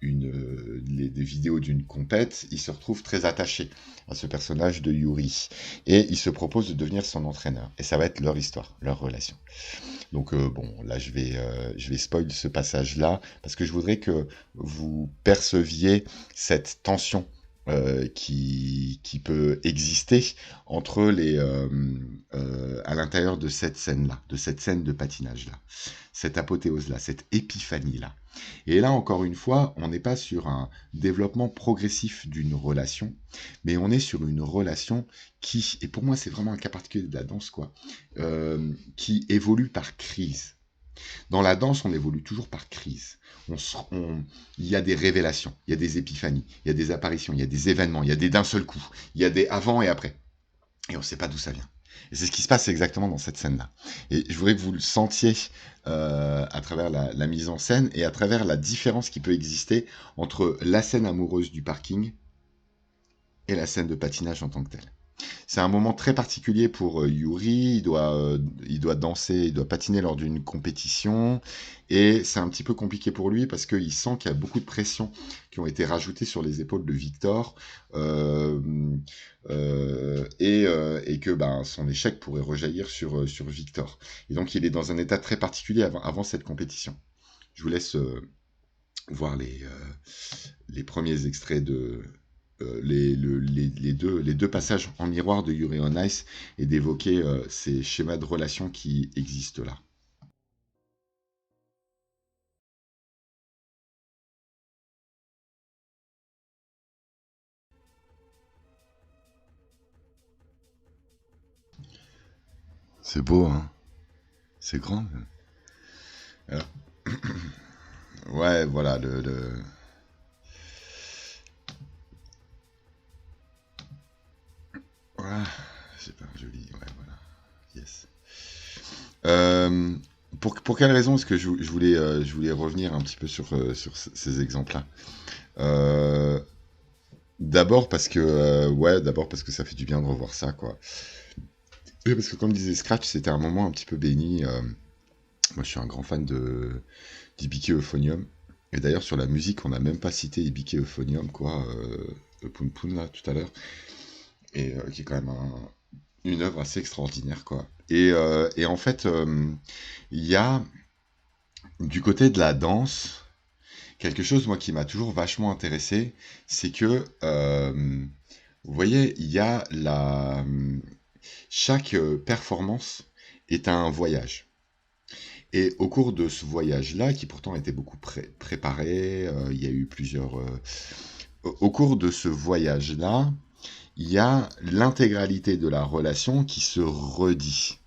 des vidéos d'une compète, il se retrouve très attaché à ce personnage de Yuri. Et il se propose de devenir son entraîneur. Et ça va être leur histoire, leur relation. Donc bon, là je vais spoil ce passage-là, parce que je voudrais que vous perceviez cette tension qui peut exister entre à l'intérieur de cette scène-là, de cette scène de patinage-là, cette apothéose-là, cette épiphanie-là. Et là, encore une fois, on n'est pas sur un développement progressif d'une relation, mais on est sur une relation qui, et pour moi c'est vraiment un cas particulier de la danse, quoi, qui évolue par crise. Dans la danse, on évolue toujours par crise. Il y a des révélations, il y a des épiphanies, il y a des apparitions, il y a des événements, il y a des d'un seul coup, il y a des avant et après. Et on ne sait pas d'où ça vient. Et c'est ce qui se passe exactement dans cette scène-là. Et je voudrais que vous le sentiez à travers la mise en scène, et à travers la différence qui peut exister entre la scène amoureuse du parking et la scène de patinage en tant que telle. C'est un moment très particulier pour Yuri, il doit danser, il doit patiner lors d'une compétition, et c'est un petit peu compliqué pour lui parce qu'il sent qu'il y a beaucoup de pression qui ont été rajoutées sur les épaules de Victor, et que son échec pourrait rejaillir sur Victor. Et donc il est dans un état très particulier avant cette compétition. Je vous laisse voir les premiers extraits de les deux passages en miroir de Yuri on Ice, et d'évoquer ces schémas de relations qui existent là. C'est beau, hein. C'est grand. Alors, ouais, voilà, voilà, c'est pas joli, ouais, voilà. Yes. Euh, pour quelle raison est-ce que je voulais revenir un petit peu sur ces exemples-là? euh, d'abord parce que ça fait du bien de revoir ça, quoi. Et parce que comme disait Scratch, c'était un moment un petit peu béni. Moi, je suis un grand fan d'Ibiki Euphonium. Et d'ailleurs, sur la musique, on n'a même pas cité Ibiki Euphonium, quoi, Poun Poun, là, tout à l'heure. Et qui est quand même une œuvre assez extraordinaire, quoi. Et en fait, il y a du côté de la danse, quelque chose, moi, qui m'a toujours vachement intéressé, c'est que, vous voyez, il y a chaque performance est un voyage. Et au cours de ce voyage-là, qui pourtant était beaucoup préparé, il y a eu plusieurs... au cours de ce voyage-là, il y a l'intégralité de la relation qui se redit.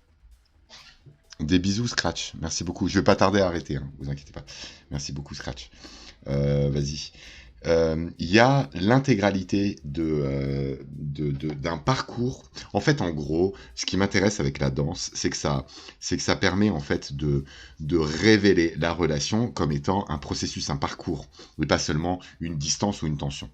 Des bisous, Scratch. Merci beaucoup. Je vais pas tarder à arrêter, hein, vous inquiétez pas. Merci beaucoup, Scratch. Vas-y. Il y a l'intégralité d'un parcours. En fait, en gros, ce qui m'intéresse avec la danse, c'est que ça permet en fait de révéler la relation comme étant un processus, un parcours, et pas seulement une distance ou une tension.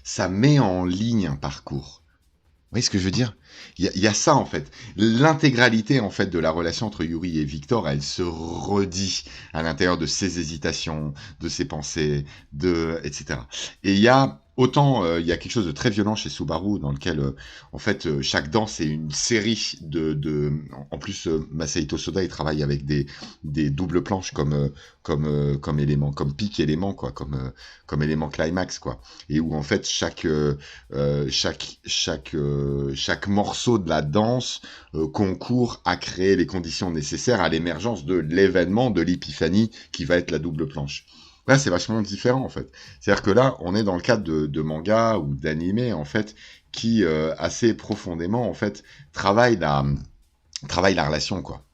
Ça met en ligne un parcours. Vous voyez ce que je veux dire? Il y a ça en fait. L'intégralité en fait de la relation entre Yuri et Victor, elle se redit à l'intérieur de ses hésitations, de ses pensées, etc. Et il y a autant, il y a quelque chose de très violent chez Subaru dans lequel en fait chaque danse est une série en plus Masahito Soda il travaille avec des doubles planches comme élément, comme pic élément quoi, comme élément climax quoi, et où en fait chaque morceau de la danse concourt à créer les conditions nécessaires à l'émergence de l'événement, de l'épiphanie qui va être la double planche. Là, c'est vachement différent, en fait. C'est-à-dire que là, on est dans le cadre de manga ou d'anime, en fait, qui, assez profondément, en fait, travaille la relation, quoi.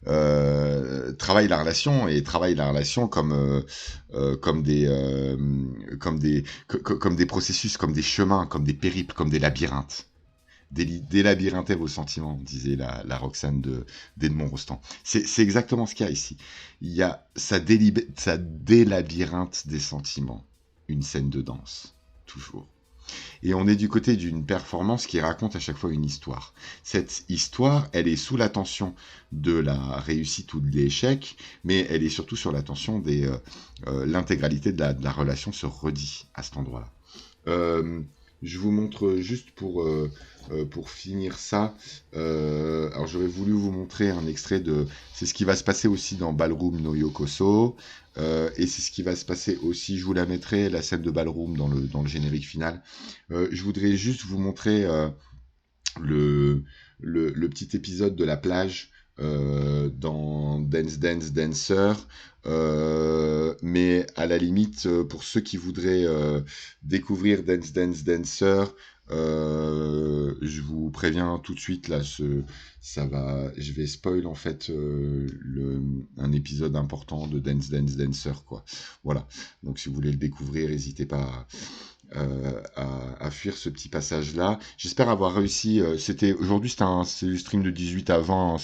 Travaille la relation et travaille la relation comme des processus, comme des chemins, comme des périples, comme des labyrinthes. Délabyrinthez vos sentiments, disait la Roxane d'Edmond Rostand. C'est exactement ce qu'il y a ici. Ça délabyrinthe des sentiments, une scène de danse, toujours. Et on est du côté d'une performance qui raconte à chaque fois une histoire. Cette histoire, elle est sous la tension de la réussite ou de l'échec, mais elle est surtout sur la tension l'intégralité de la relation se redit à cet endroit-là. Je vous montre juste pour finir ça. Alors j'aurais voulu vous montrer un extrait c'est ce qui va se passer aussi dans Ballroom no Yokoso. Et c'est ce qui va se passer aussi, je vous la mettrai, la scène de Ballroom dans le générique final. Je voudrais juste vous montrer le petit épisode de la plage dans Dance Dance Dancer, mais à la limite pour ceux qui voudraient découvrir Dance Dance Dancer, je vous préviens tout de suite là, je vais spoil en fait un épisode important de Dance Dance Dancer quoi. Voilà, donc si vous voulez le découvrir, n'hésitez pas à fuir ce petit passage là. J'espère avoir réussi. Aujourd'hui c'est du stream de 18 à 20, hein,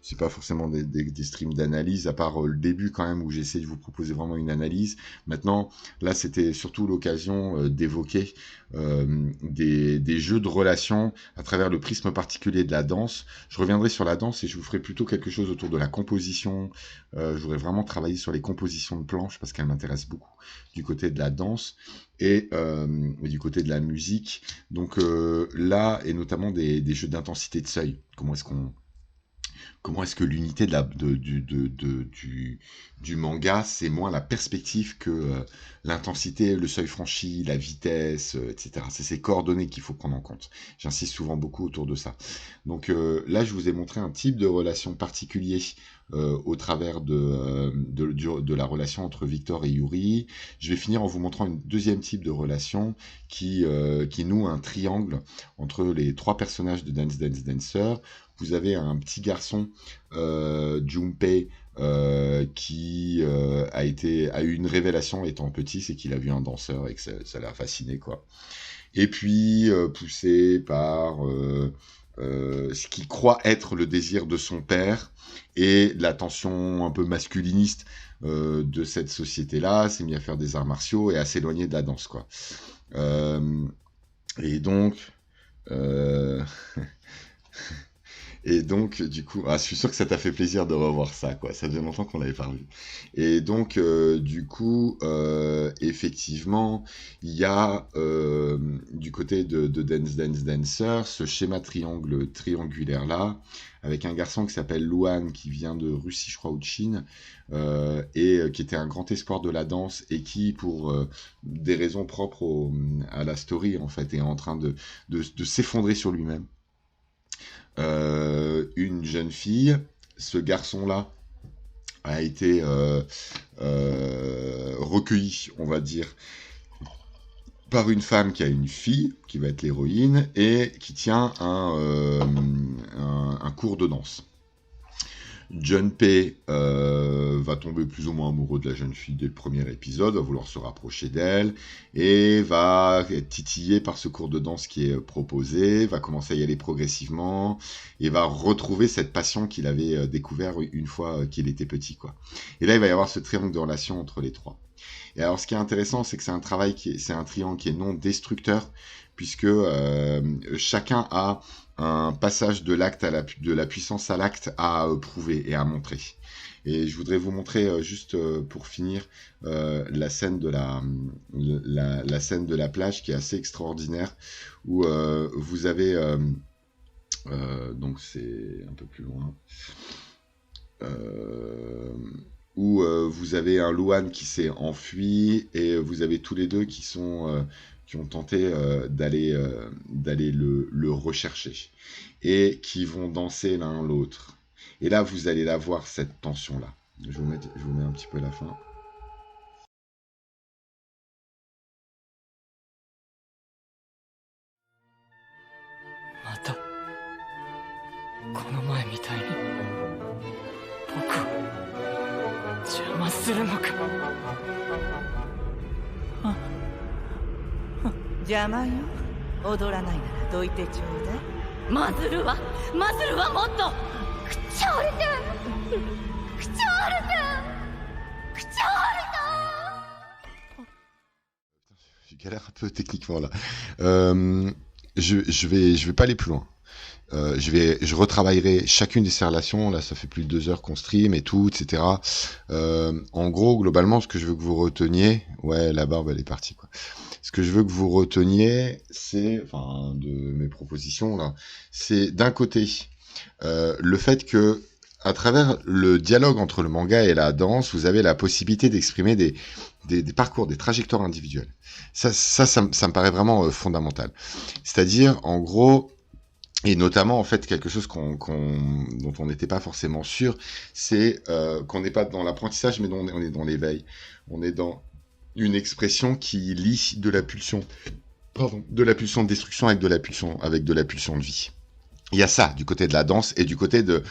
c'est pas forcément des streams d'analyse, à part le début quand même où j'essaie de vous proposer vraiment une analyse. Maintenant là c'était surtout l'occasion d'évoquer des jeux de relations à travers le prisme particulier de la danse. Je reviendrai sur la danse et je vous ferai plutôt quelque chose autour de la composition. Je voudrais vraiment travailler sur les compositions de planches parce qu'elles m'intéressent beaucoup du côté de la danse et du côté de la musique. Donc là, et notamment des jeux d'intensité de seuil. Comment est-ce que l'unité du manga, c'est moins la perspective que l'intensité, le seuil franchi, la vitesse, etc. C'est ces coordonnées qu'il faut prendre en compte. J'insiste souvent beaucoup autour de ça. Donc là, je vous ai montré un type de relation particulier au travers de la relation entre Victor et Yuri. Je vais finir en vous montrant une deuxième type de relation qui noue un triangle entre les trois personnages de Dance Dance Dancer. Vous avez un petit garçon, Junpei, qui a eu une révélation étant petit, c'est qu'il a vu un danseur et que ça l'a fasciné, quoi. Et puis, poussé par ce qu'il croit être le désir de son père et la tension un peu masculiniste de cette société-là, s'est mis à faire des arts martiaux et à s'éloigner de la danse, quoi. Et donc... Et donc, du coup, je suis sûr que ça t'a fait plaisir de revoir ça, quoi. Ça faisait longtemps qu'on l'avait pas revu. Et donc, du coup, effectivement, il y a du côté de Dance Dance Dancer ce schéma triangulaire là, avec un garçon qui s'appelle Luan, qui vient de Russie, je crois, ou de Chine, qui était un grand espoir de la danse et qui, pour des raisons propres à la story, en fait, est en train de s'effondrer sur lui-même. Une jeune fille, ce garçon-là a été recueilli, on va dire, par une femme qui a une fille, qui va être l'héroïne, et qui tient un cours de danse. Junpei va tomber plus ou moins amoureux de la jeune fille dès le premier épisode, va vouloir se rapprocher d'elle, et va être titillé par ce cours de danse qui est proposé, va commencer à y aller progressivement, et va retrouver cette passion qu'il avait découvert une fois qu'il était petit, quoi. Et là, il va y avoir ce triangle de relations entre les trois. Et alors, ce qui est intéressant, c'est que c'est un triangle qui est non destructeur, puisque chacun a un passage de la puissance à l'acte à prouver et à montrer. Et je voudrais vous montrer juste pour finir la scène de la scène de la plage qui est assez extraordinaire, où vous avez donc c'est un peu plus loin. Où vous avez un Luan qui s'est enfui et vous avez tous les deux qui ont tenté d'aller le rechercher et qui vont danser l'un l'autre. Et là, vous allez la voir, cette tension-là. Je vous mets un petit peu la fin. またこの前みたいに僕を邪魔するのか。邪魔よ。踊らないならどいてちょうだい。マズルはもっとクチョールテンクチョールテンクチョールテン。 Je galère un peu techniquement là. Je vais pas aller plus loin. Je retravaillerai chacune de ces relations. Là, ça fait plus de 2 heures qu'on stream et tout, etc. En gros, globalement, ce que je veux que vous reteniez, ouais, la barbe elle est partie, quoi. Ce que je veux que vous reteniez, c'est, enfin, de mes propositions là, c'est d'un côté le fait que à travers le dialogue entre le manga et la danse, vous avez la possibilité d'exprimer des parcours, des trajectoires individuelles. Ça me paraît vraiment fondamental. C'est-à-dire, en gros, et notamment, en fait, quelque chose dont on n'était pas forcément sûr, c'est qu'on n'est pas dans l'apprentissage, mais on est dans l'éveil. On est dans une expression qui lie de la pulsion de destruction avec de la pulsion de vie. Il y a ça du côté de la danse et du côté de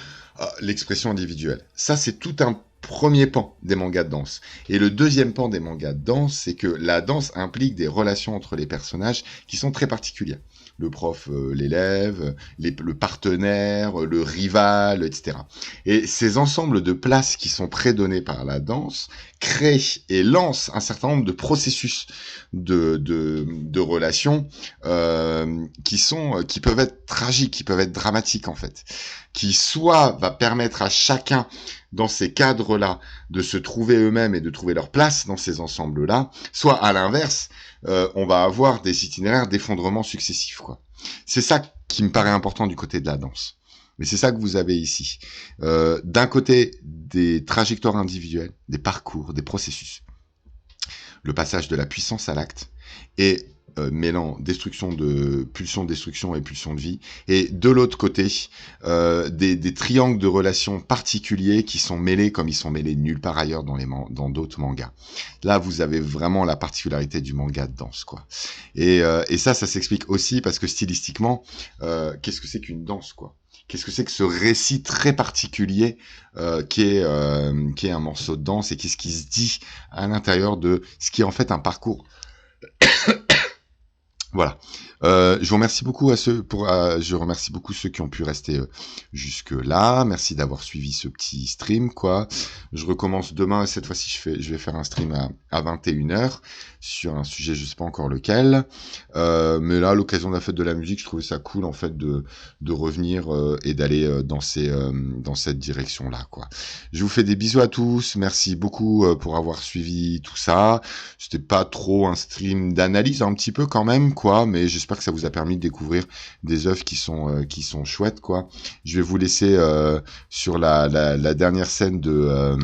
l'expression individuelle. Ça, c'est tout un premier pan des mangas de danse. Et le deuxième pan des mangas de danse, c'est que la danse implique des relations entre les personnages qui sont très particulières. Le prof, l'élève, le partenaire, le rival, etc. Et ces ensembles de places qui sont prédonnés par la danse créent et lancent un certain nombre de processus de relations qui peuvent être tragiques, qui peuvent être dramatiques en fait, qui soit va permettre à chacun dans ces cadres-là de se trouver eux-mêmes et de trouver leur place dans ces ensembles-là, soit à l'inverse, on va avoir des itinéraires d'effondrement successifs, quoi. C'est ça qui me paraît important du côté de la danse. Mais c'est ça que vous avez ici. D'un côté, des trajectoires individuelles, des parcours, des processus. Le passage de la puissance à l'acte et mêlant pulsion de destruction et pulsion de vie. Et de l'autre côté, des triangles de relations particuliers qui sont mêlés comme ils sont mêlés nulle part ailleurs dans d'autres mangas. Là, vous avez vraiment la particularité du manga de danse, quoi. Et ça s'explique aussi parce que stylistiquement, qu'est-ce que c'est qu'une danse, quoi? Qu'est-ce que c'est que ce récit très particulier qui est un morceau de danse et qu'est-ce qui se dit à l'intérieur de ce qui est en fait un parcours Voilà. Je vous remercie beaucoup je remercie beaucoup ceux qui ont pu rester jusque là. Merci d'avoir suivi ce petit stream, quoi. Je recommence demain et cette fois-ci je vais faire un stream à 21h sur un sujet, je sais pas encore lequel. Mais là, à l'occasion de la fête de la musique, je trouvais ça cool en fait de revenir et d'aller dans cette direction-là, quoi. Je vous fais des bisous à tous. Merci beaucoup pour avoir suivi tout ça. C'était pas trop un stream d'analyse, un petit peu quand même, quoi, mais j'espère que ça vous a permis de découvrir des œuvres qui sont chouettes, quoi. Je vais vous laisser sur la dernière scène de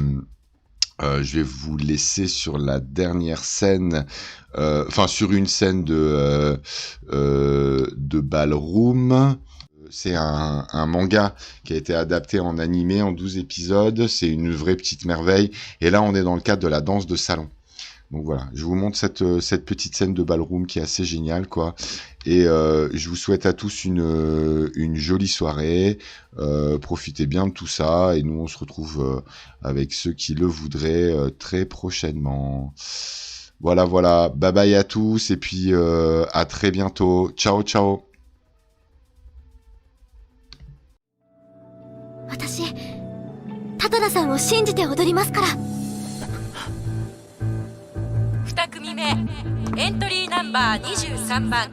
je vais vous laisser sur la dernière scène, enfin sur une scène de Ballroom. C'est un manga qui a été adapté en animé en 12 épisodes. C'est une vraie petite merveille. Et là, on est dans le cadre de la danse de salon. Donc voilà, je vous montre cette petite scène de Ballroom qui est assez géniale, quoi. Et je vous souhaite à tous une jolie soirée. Profitez bien de tout ça. Et nous, on se retrouve avec ceux qui le voudraient très prochainement. Voilà, voilà. Bye bye à tous. Et puis à très bientôt. Ciao, ciao. 私タタラさんを信じて踊りますから。2組目エントリーナンバー23番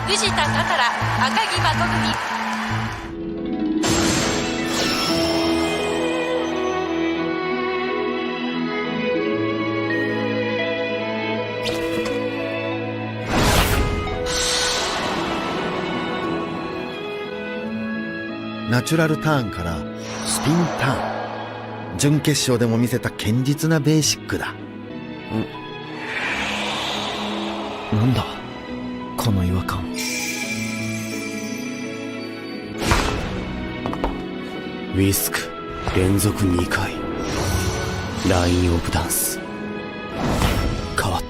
藤田タタラ赤木誠組。ナチュラルターンからスピンターン、準決勝でも見せた堅実なベーシックだ。なんだこの違和感。ウィスク連続2回ラインオブダンス変わった。